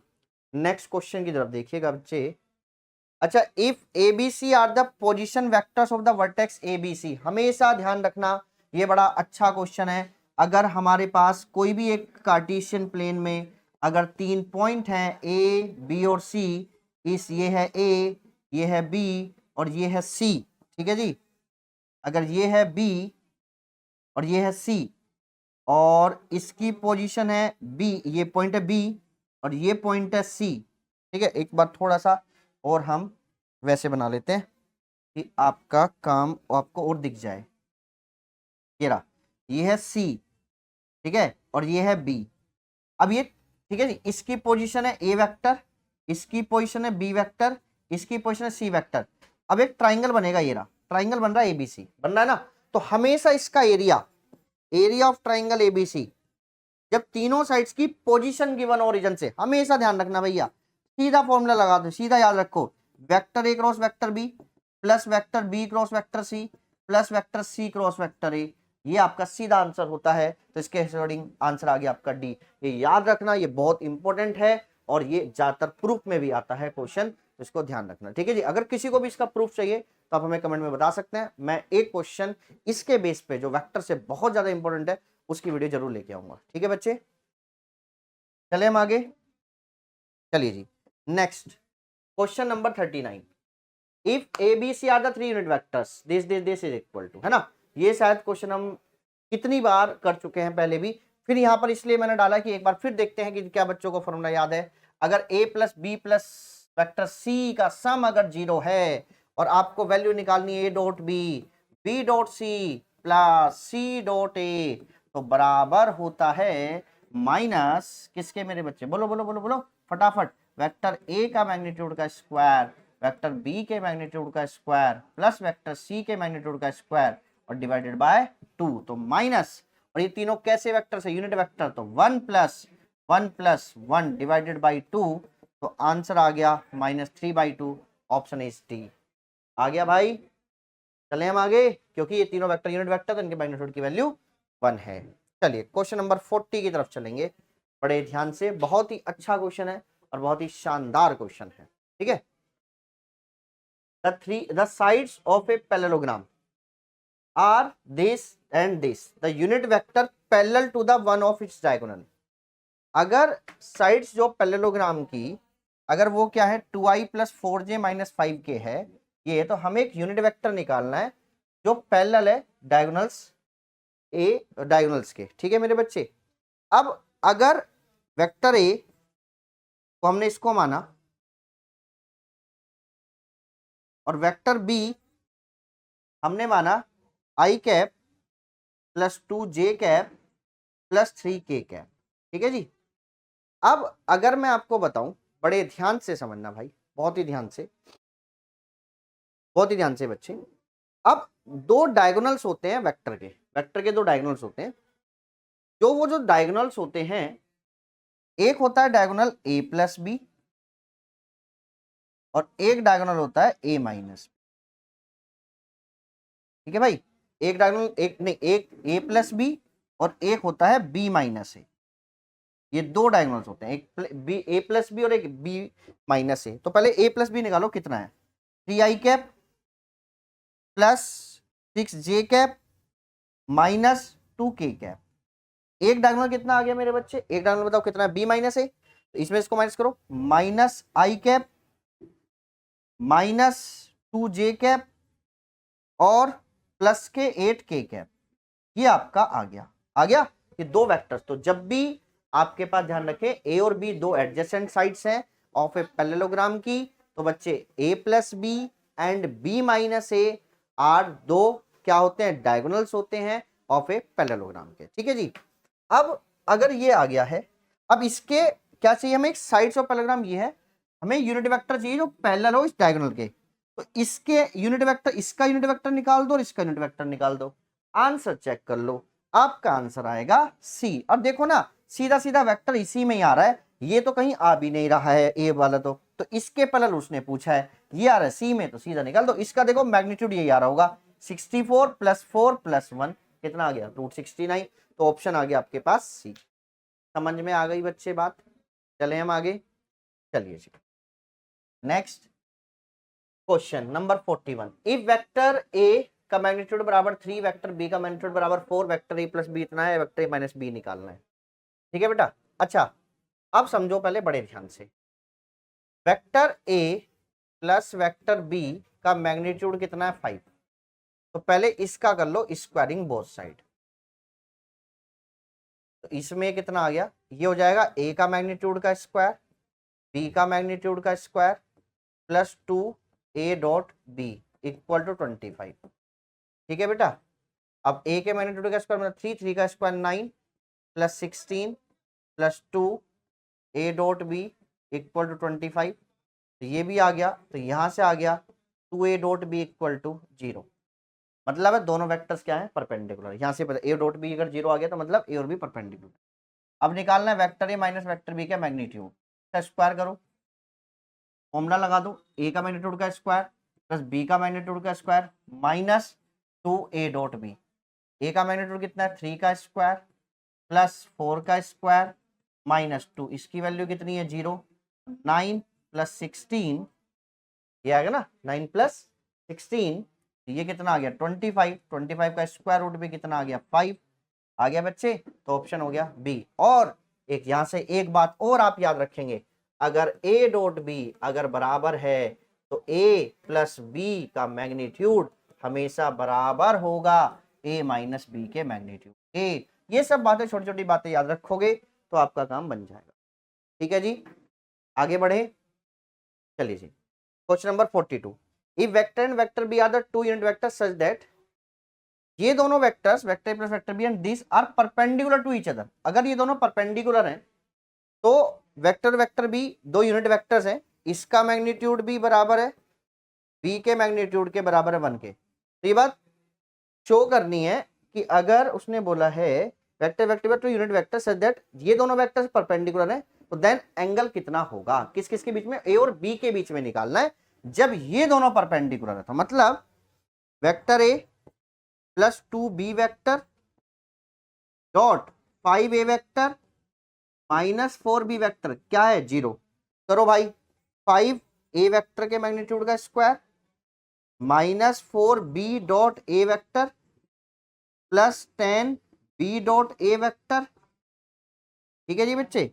नेक्स्ट क्वेश्चन की तरफ। देखिएगा बच्चे, अच्छा, if A B C are the position vectors of the vertex A B C, हमेशा ध्यान रखना, ये बड़ा अच्छा क्वेश्चन है। अगर हमारे पास कोई भी एक कार्टेशियन प्लेन में अगर 3 पॉइंट हैं ए बी और सी, इस ये है ए, ये है बी और ये है सी, ठीक है जी। अगर ये है बी और ये है सी और इसकी पोजीशन है बी, ये पॉइंट है बी और ये पॉइंट है सी, ठीक है। एक बार थोड़ा सा और हम वैसे बना लेते हैं कि आपका काम आपको और दिख जाए। ये रहा, ये है सी, ठीक है, और ये है बी। अब ये, ठीक है जी, इसकी पोजीशन है ए वेक्टर, इसकी पोजीशन है बी वेक्टर, इसकी पोजीशन है सी वेक्टर। अब एक ट्राइंगल बनेगा, ये रहा ट्राइंगल बन रहा है एबीसी, बन रहा है ना। तो हमेशा इसका area, area of triangle ABC, जब तीनों साइड्स की पोजीशन गिवन ओरिजिन से, हमेशा ध्यान रखना भैया, सीधा फॉर्मूला लगा दो, सीधा याद रखो, vector A cross vector B plus vector B cross vector C plus vector C cross vector A, ये आपका सीधा आंसर होता है। तो इसके अकॉर्डिंग आंसर आ गया आपका डी। ये याद रखना, ये बहुत इंपॉर्टेंट है और ये ज्यादातर प्रूफ में भी आता है क्वेश्चन, तो इसको ध्यान रखना, ठीक है जी। अगर किसी को भी इसका प्रूफ चाहिए तो आप हमें कमेंट में बता सकते हैं, मैं एक क्वेश्चन इसके बेस पे जो वेक्टर से बहुत ज्यादा इंपॉर्टेंट है उसकी वीडियो जरूर लेके आऊंगा, ठीक है बच्चे। चले हम आगे, चलिए जी next question number 39। If A B C are the 3 unit vectors this is equal to, है ना। ये शायद क्वेश्चन हम कितनी बार कर चुके हैं पहले भी, फिर यहाँ पर इसलिए मैंने डाला कि एक बार फिर देखते हैं कि क्या बच्चों को फॉर्मूला याद है। अगर a plus B plus vector c का सम अगर 0 है और आपको वैल्यू निकालनी है a dot b dot c plus c dot a, तो बराबर होता है माइनस किसके मेरे बच्चे, बोलो बोलो बोलो बोलो फटाफट, वेक्टर a का मैग्नीट्यूड का स्क्वायर, वेक्टर b के मैग्नीट्यूड का स्क्वायर प्लस वेक्टर c के मैग्नीट्यूड का स्क्वायर और डिवाइडेड बाय 2, तो माइनस, और ये तीनों कैसे वेक्टर से, यूनिट वेक्टर, तो 1 प्लस 1 डिवाइडेड बाई 2, तो आंसर आ गया -3/2, ऑप्शन इज डी। आ गया भाई, चले हम आगे, क्योंकि ये तीनों वेक्टर यूनिट वेक्टर, तो इनके मैग्नीट्यूड की वैल्यू 1 है। चलिए क्वेश्चन नंबर 40 की तरफ चलेंगे, बड़े ध्यान से, बहुत ही अच्छा क्वेश्चन है और बहुत ही शानदार क्वेश्चन है, ठीक है। The sides of a parallelogram are this and this, the unit vector parallel to the one of its diagonal। अगर साइड्स जो पैरेललोग्राम की, अगर वो क्या है 2i plus 4j minus 5k है, ये तो हमें एक यूनिट वेक्टर निकालना है जो पैरेलल है डायगोनल्स के, ठीक है मेरे बच्चे। अब अगर वेक्टर ए को हमने इसको माना और वेक्टर बी हमने माना i cap plus 2j cap plus 3k cap, ठीक है जी। अब अगर मैं आपको बताऊं, बड़े ध्यान से समझना भाई, बहुत ही ध्यान से बच्चे। अब दो डायगोनल्स होते हैं वेक्टर के दो डायगोनल्स होते हैं, जो डायगोनल्स होते हैं, एक होता है डायगोनल a प्लस बी और एक डायगोनल होता है a माइनस, ठीक है भाई। एक डायगोनल, एक a प्लस बी और एक होता है b माइनस ए, ये दो डायगोनल्स होते हैं, एक a प्लस बी और एक b माइनस ए। तो पहले a प्लस बी निकालो, कितना है 3i cap plus 6j cap minus 2k cap. एक डायगोनल कितना आ गया मेरे बच्चे, एक डायगोनल बताओ कितना है, b माइनस ए, तो इसमें इसको माइनस करो, minus i cap minus 2j cap और प्लस के 8k कैप, ये आपका आ गया ये दो वेक्टर्स। तो जब भी आपके पास, ध्यान रखें, a और b दो एडजेसेंट साइड्स हैं ऑफ ए पैरेललोग्राम की, तो बच्चे a plus B and b minus A are दो क्या होते हैं, डायगोनल्स होते हैं ऑफ ए पैरेललोग्राम के, ठीक है जी। अब अगर ये आ गया है, अब इसके क्या चाहिए हमें, एक साइड्स ऑफ पैरेललोग्राम ये है, हमें यूनिट वेक्टर चाहिए जो पैरेलल हो इस डायगोनल के, तो इसके यूनिट वेक्टर, इसका यूनिट वेक्टर निकाल दो और इसका यूनिट वेक्टर निकाल दो, आंसर चेक कर लो, आपका आंसर आएगा सी। अब देखो ना, सीधा सीधा वेक्टर इसी में ही आ रहा है, ये तो कहीं आ भी नहीं रहा है ए वाला, तो इसके पैरेलल उसने पूछा है, ये आ रहा है सी में, तो सीधा निकाल दो। इसका देखो मैग्नीट्यूड यही आ रहा होगा, 64 प्लस 4 प्लस 1 कितना आ गया, √69, तो ऑप्शन आ गया आपके पास सी। समझ में आ गई बच्चे बात, चले हम आगे, चलिए जी next question number 41। If vector A का मैग्नीट्यूड बराबर 3, वेक्टर बी का मैग्नीट्यूड बराबर 4, वेक्टर ए प्लस बी इतना है, वेक्टर ए माइनस बी निकालना है, ठीक है बेटा। अच्छा अब समझो पहले बड़े ध्यान से, vector A plus vector B का मैग्नीट्यूड कितना है 5, तो पहले इसका कर लो स्क्वायरिंग बोथ साइड, तो इसमें कितना आ गया, ये हो जाएगा a का मैग्नीट्यूड का स्क्वायर b का मैग्नीट्यूड का square plus 2a dot b equal to 25, ठीक है बेटा। अब a के मैग्नीट्यूड का स्क्वायर मतलब 3 का square 9 plus 16 plus 2a dot b equal to 25, तो ये भी आ गया, तो यहाँ से आ गया 2a dot b equal to 0, मतलब है दोनों वेक्टर्स क्या है, परपेंडिकुलर। यहाँ से ए डॉट बी अगर 0 आ गया तो मतलब ए और बी परपेंडिकुलर। अब निकालना है vector A minus vector B का मैग्नीट्यूड, का स्क्वायर करो, फॉर्मूला लगा दो, ए का मैग्नीट्यूड का स्क्वायर प्लस बी का मैग्नीट्यूड का square minus 2a dot B, A का मैग्नीट्यूड कितना है 3 का स्क्वायर प्लस 4 का स्क्वायर माइनस 2, इसकी वैल्यू कितनी है 0, 9 प्लस 16, ये आ गया ना 9 प्लस 16, ये कितना आ गया 25 का स्क्वायर रूट भी कितना आ गया 5, आ गया बच्चे, तो ऑप्शन हो गया बी। और एक यहाँ से एक बात और आप याद रखेंगे, अगर a डॉट बी अगर बराबर है तो ए प्लस बी का मैग्नीट्यूड हमेशा बराबर होगा ए माइनस बी के मैग्नीट्यूड ए। ये सब बातें, छोटी छोटी बातें याद रखोगे तो आपका काम बन जाएगा। ठीक है जी, आगे बढ़े, चलिए जी। Question number 42, if vector and vector B are the two unit vectors such that, ये दोनों vectors vector plus vector B and this are perpendicular to each other, अगर ये दोनों परपेंडिकुलर हैं तो वेक्टर वेक्टर बी दो यूनिट वेक्टर्स हैं, इसका मैग्नीट्यूड भी बराबर है बी के मैग्नीट्यूड के बराबर है 1 के। तो ये बात शो करनी है कि अगर उसने बोला है vector vector two unit vector such that ये दोनों वेक्टर्स परपेंडिकुलर हैं, तो देन एंगल कितना होगा, किस किस के बीच में, ए और बी के बीच में निकालना है जब ये दोनों परपेंडिकुलर है। तो मतलब vector A plus 2b vector dot 5a vector minus 4b vector क्या है 0। करो भाई, 5a वेक्टर के मैग्नीट्यूड का square minus 4b dot A vector plus 10b dot A vector, ठीक है जी बच्चे,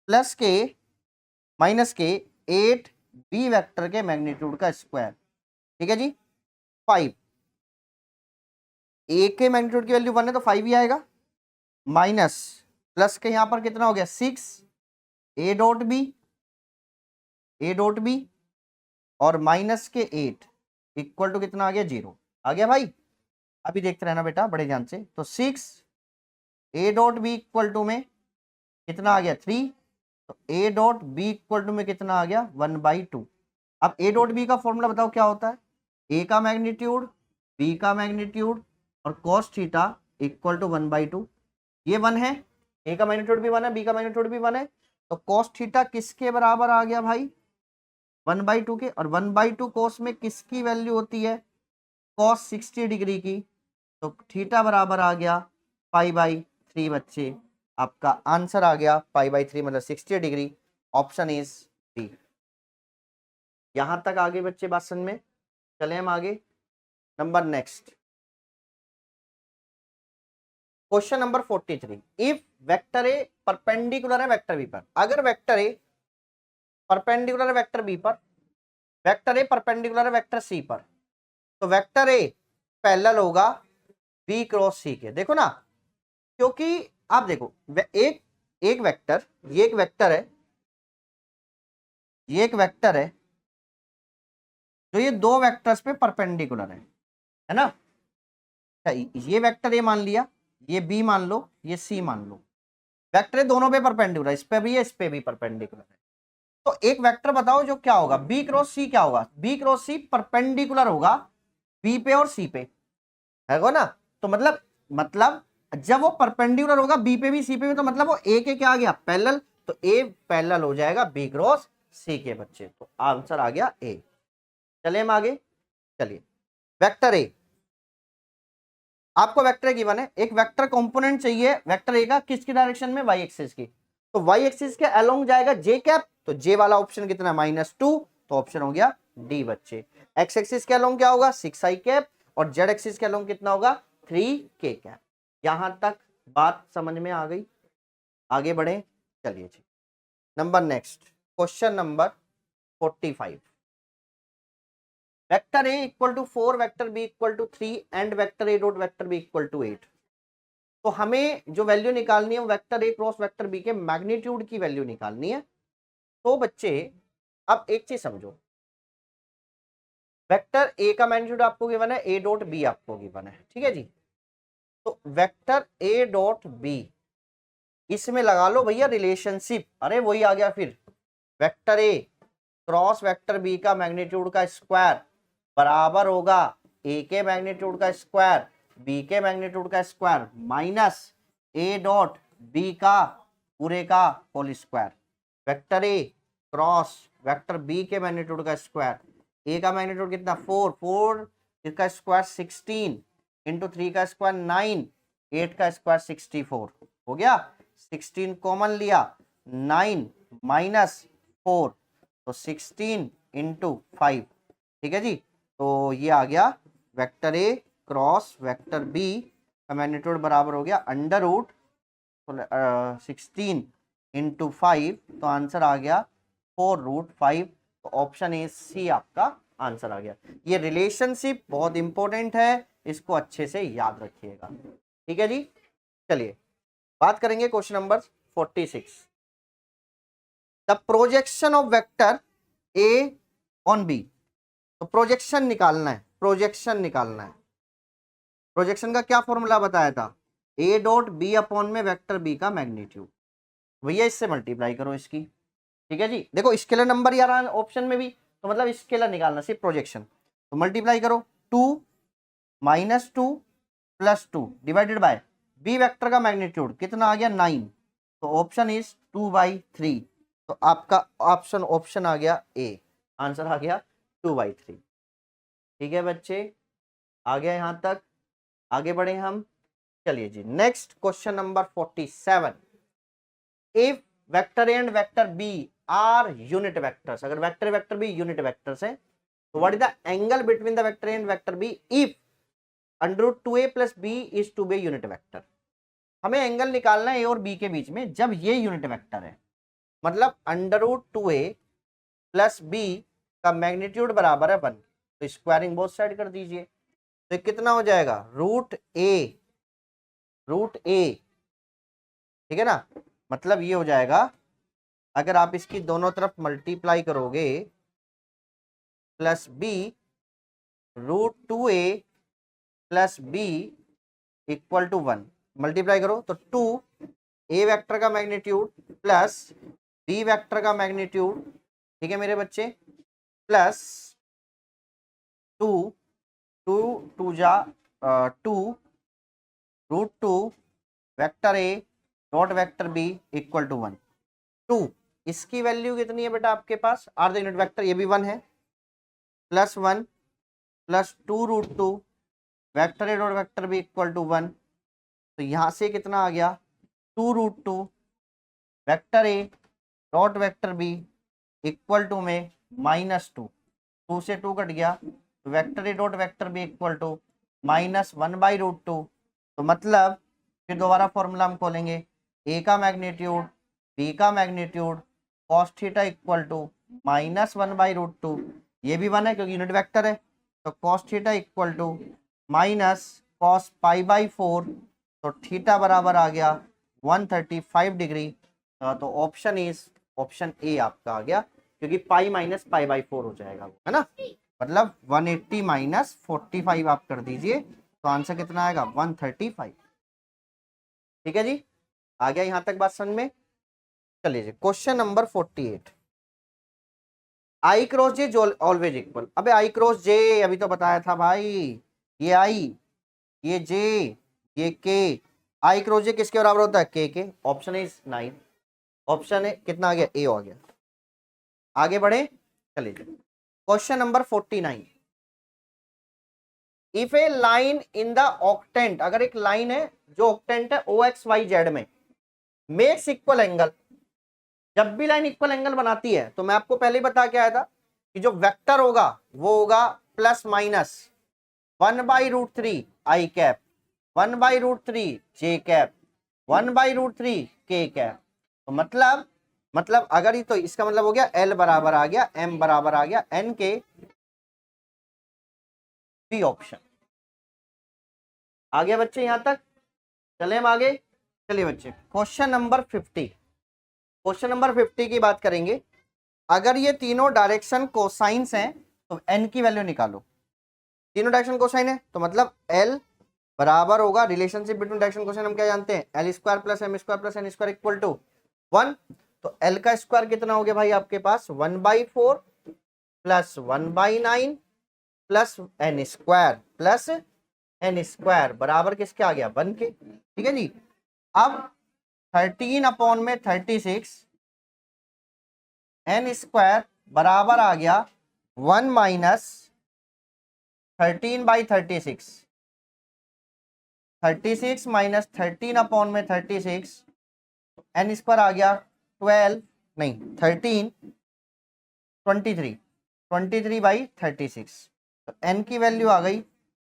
प्लस के माइनस के 8b वेक्टर के मैग्नीट्यूड का स्क्वायर। ठीक है जी, 5 ए के मैग्नीट्यूड की वैल्यू 1 है तो 5 ही आएगा, माइनस प्लस के यहां पर कितना हो गया 6 ए डॉट बी और माइनस के 8 इक्वल टू कितना आ गया 0 आ गया भाई। अभी देखते रहना बेटा बड़े ध्यान से। तो 6 A dot B equal to में कितना आ गया 3, तो A dot B equal to में कितना आ गया 1/2। अब ए डॉट बी का फॉर्मूला बताओ क्या होता है, ए का मैग्नीट्यूड बी का मैग्नीट्यूड और cos थीटा इक्वल टू 1/2। ये 1 है, ए का मैग्नीट्यूड भी 1 है, बी का मैग्नीट्यूड भी 1 है, तो cos थीटा किसके बराबर आ गया भाई 1/2 के, और 1/2 cos में किसकी वैल्यू होती है cos 60 डिग्री की, तो थीटा बराबर आ गया π/3 बच्चे। आपका आंसर आ गया π/3 मतलब 60 डिग्री, ऑप्शन इज बी। यहां तक आगे बच्चे बात समझ में, चले हम आगे। Number next question number 43, if vector A perpendicular है वेक्टर बी पर, अगर वेक्टर ए परपेंडिकुलर है वेक्टर बी पर, वेक्टर ए परपेंडिकुलर है वेक्टर सी पर, तो वेक्टर ए पैरेलल होगा बी क्रॉस सी के। देखो ना, क्योंकि आप देखो एक वेक्टर, ये एक वेक्टर है, ये एक वेक्टर है जो ये दो वेक्टर्स पे परपेंडिकुलर है ना। ये वेक्टर ए मान लिया, ये बी मान लो, ये सी मान लो, वेक्टर दोनों पे परपेंडिकुलर, इस पे भी है इस पे भी परपेंडिकुलर है। तो एक वेक्टर बताओ जो क्या होगा बी क्रॉस सी, क्या होगा बी क्रॉस सी परपेंडिकुलर होगा बी पे और सी पे, है ना। तो मतलब जब वो परपेंडिकुलर होगा बी पे भी सी पे भी, तो मतलब वो ए के क्या आ गया पैरेलल, तो ए पैरेलल हो जाएगा बी क्रॉस सी के बच्चे। तो आंसर आ गया ए। चलिए हम आगे, चलिए वेक्टर ए, आपको वेक्टर गिवन है, एक वेक्टर कंपोनेंट चाहिए वेक्टर ए का, किसकी डायरेक्शन में वाई एक्सिस की, तो वाई एक्सिस के अलोंग जाएगा जे कैप, तो जे वाला ऑप्शन कितना -2, तो ऑप्शन हो गया डी बच्चे। एक्स एक्सिस के अलोंग क्या होगा 6i कैप, और जेड एक्सिस के अलोंग कितना होगा 3k कैप। यहां तक बात समझ में आ गई, आगे बढ़े, चलिए जी। Number next question number 45, vector A equal to 4 vector B equal to 3 and vector A dot vector B equal to 8। तो हमें जो वैल्यू निकालनी है वो vector A cross vector B के मैग्नीट्यूड की वैल्यू निकालनी है। तो बच्चे अब एक चीज समझो, वेक्टर ए का मैग्नीट्यूड आपको गिवन है, ए डॉट बी आपको गिवन है, ठीक है जी। तो वेक्टर ए डॉट बी, इसमें लगा लो भैया रिलेशनशिप, अरे वही आ गया फिर, vector A cross vector B का मैग्नीट्यूड का स्क्वायर बराबर होगा ए के मैग्नीट्यूड का स्क्वायर बी के मैग्नीट्यूड का square minus A dot B का पूरे का whole square. Vector A cross vector B के मैग्नीट्यूड का स्क्वायर, ए का मैग्नीट्यूड कितना 4 इसका स्क्वायर 16 इंटू 3 का स्क्वायर 9, 8 का स्क्वायर 64 हो गया। 16 कॉमन लिया, 9 माइनस 4 तो 16 इंटू 5, ठीक है जी। तो ये आ गया vector A cross vector B का मैग्नीट्यूड बराबर हो गया अंडर रूट 16 इंटू 5, तो आंसर आ गया 4√5। तो ऑप्शन ए सी आपका आंसर आ गया। ये रिलेशनशिप बहुत इंपॉर्टेंट है, इसको अच्छे से याद रखिएगा। ठीक है जी, चलिए बात करेंगे question number 46। The projection of vector A on B. तो प्रोजेक्शन निकालना है, प्रोजेक्शन निकालना है। प्रोजेक्शन का क्या फॉर्मूला बताया था, ए डॉट बी अपॉन में वेक्टर बी का मैग्नीट्यूड। भैया इससे मल्टीप्लाई करो इसकी। ठीक है जी, देखो स्केलर नंबर ही आ रहा है ऑप्शन में भी, तो मतलब स्केलर निकालना सिर्फ प्रोजेक्शन। तो मल्टीप्लाई करो, 2 minus 2 plus 2 divided by B vector का मैग्नीट्यूड कितना आ गया 9, तो ऑप्शन इज 2/3। तो आपका ऑप्शन आ गया ए, आंसर आ गया 2/3। ठीक है बच्चे, आ गया यहाँ तक, आगे बढ़े हम। चलिए जी next question number 47। If vector A and vector B are unit vectors, अगर वेक्टर बी यूनिट वेक्टर्स है, तो what is the angle between the vector A and vector B if √2a plus B is to be unit vector. हमें angle निकालना है ए और B के बीच में जब ये यूनिट वेक्टर है, मतलब √2a प्लस बी का मैग्नीट्यूड बराबर है 1। तो स्क्वायरिंग बोथ साइड कर दीजिए, तो कितना हो जाएगा √a, ठीक है ना। मतलब ये हो जाएगा, अगर आप इसकी दोनों तरफ मल्टीप्लाई करोगे plus B √2a plus B equal to 1, multiply करो तो 2 ए वेक्टर का मैग्नीट्यूड प्लस बी वेक्टर का मैग्नीट्यूड, ठीक है मेरे बच्चे, प्लस 2 2 2 जा 2 √2 vector A dot vector B equal to 1। 2 इसकी वैल्यू कितनी है बेटा आपके पास, आर द यूनिट वेक्टर, ये भी 1 है, plus 1 plus 2 √2 vector A dot vector B equal to 1। तो यहां से कितना आ गया 2 √2 vector A dot vector B equal to में -2, 2 से 2 कट गया, तो vector A dot vector B equal to -1/√2। तो मतलब फिर दोबारा फॉर्मूला हम खोलेंगे, ए का मैग्नीट्यूड बी का magnitude cos theta equal to -1/√2, ये भी 1 है क्योंकि यूनिट वेक्टर है, तो cos theta equal to minus cos π/4, तो थीटा बराबर आ गया 135 डिग्री। तो ऑप्शन इज ऑप्शन ए आपका आ गया, क्योंकि पाई माइनस π/4 हो जाएगा, है ना, मतलब 180 माइनस 45 आप कर दीजिए, तो आंसर कितना आएगा 135। ठीक है जी, आ गया यहां तक बात समझ में। चलिए जी क्वेश्चन नंबर 48। आई क्रॉस जे ऑलवेज इक्वल। अबे आई क्रॉस जे अभी तो बताया था भाई, ये आई ये जे ये के, आई क्रॉस जे किसके बराबर होता है के। ऑप्शन इज 9, ऑप्शन है कितना आ गया ए हो गया। आगे बढ़े, चलिए question number 49। If A line in the octant, अगर एक लाइन है जो ऑक्टेंट है OXYZ में, मेक्स इक्वल एंगल। जब भी लाइन इक्वल एंगल बनाती है, तो मैं आपको पहले ही बता के आया था कि जो वेक्टर होगा वो होगा प्लस माइनस 1/√3 आई कैप, 1/√3 जे कैप, 1/√3 के कैप। तो मतलब अगर ही, तो इसका मतलब हो गया L बराबर आ गया M बराबर आ गया N के बी ऑप्शन। आ गया बच्चे यहां तक, चले हम आगे। चलिए बच्चे क्वेश्चन नंबर 50। क्वेश्चन नंबर 50 की बात करेंगे। अगर ये तीनों डायरेक्शन कोसाइंस हैं तो n की वैल्यू निकालो। तीनों डायरेक्शन कोसाइन है तो मतलब L बराबर होगा, रिलेशनशिप बिटवीन डायरेक्शन कोसाइन हम क्या जानते हैं, L² plus M² plus N² equal to 1। तो L का स्क्वायर कितना हो गया भाई आपके पास 1/4 plus 1/9 plus N² plus N² बराबर किसके आ गया 1 के। ठीक है जी, अब 13/36 N² बराबर आ गया 1 माइनस 13/36, 36 माइनस 13/36, N² आ गया 12 नहीं 13 23/36। तो n की वैल्यू आ गई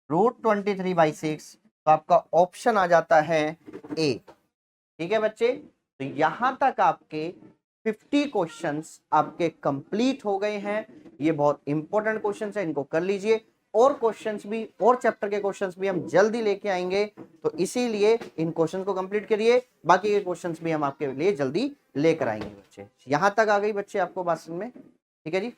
√23/6, तो आपका ऑप्शन आ जाता है ए। ठीक है बच्चे, तो यहां तक आपके 50 क्वेश्चंस आपके कंप्लीट हो गए हैं। ये बहुत इंपॉर्टेंट क्वेश्चंस है, इनको कर लीजिए। और क्वेश्चंस भी और चैप्टर के क्वेश्चंस भी हम जल्दी लेके आएंगे, तो इसीलिए इन क्वेश्चन को कंप्लीट करिए। बाकी के क्वेश्चंस भी हम आपके लिए जल्दी लेकर आएंगे बच्चे। यहां तक आ गई बच्चे आपको बात समझ में? ठीक है जी।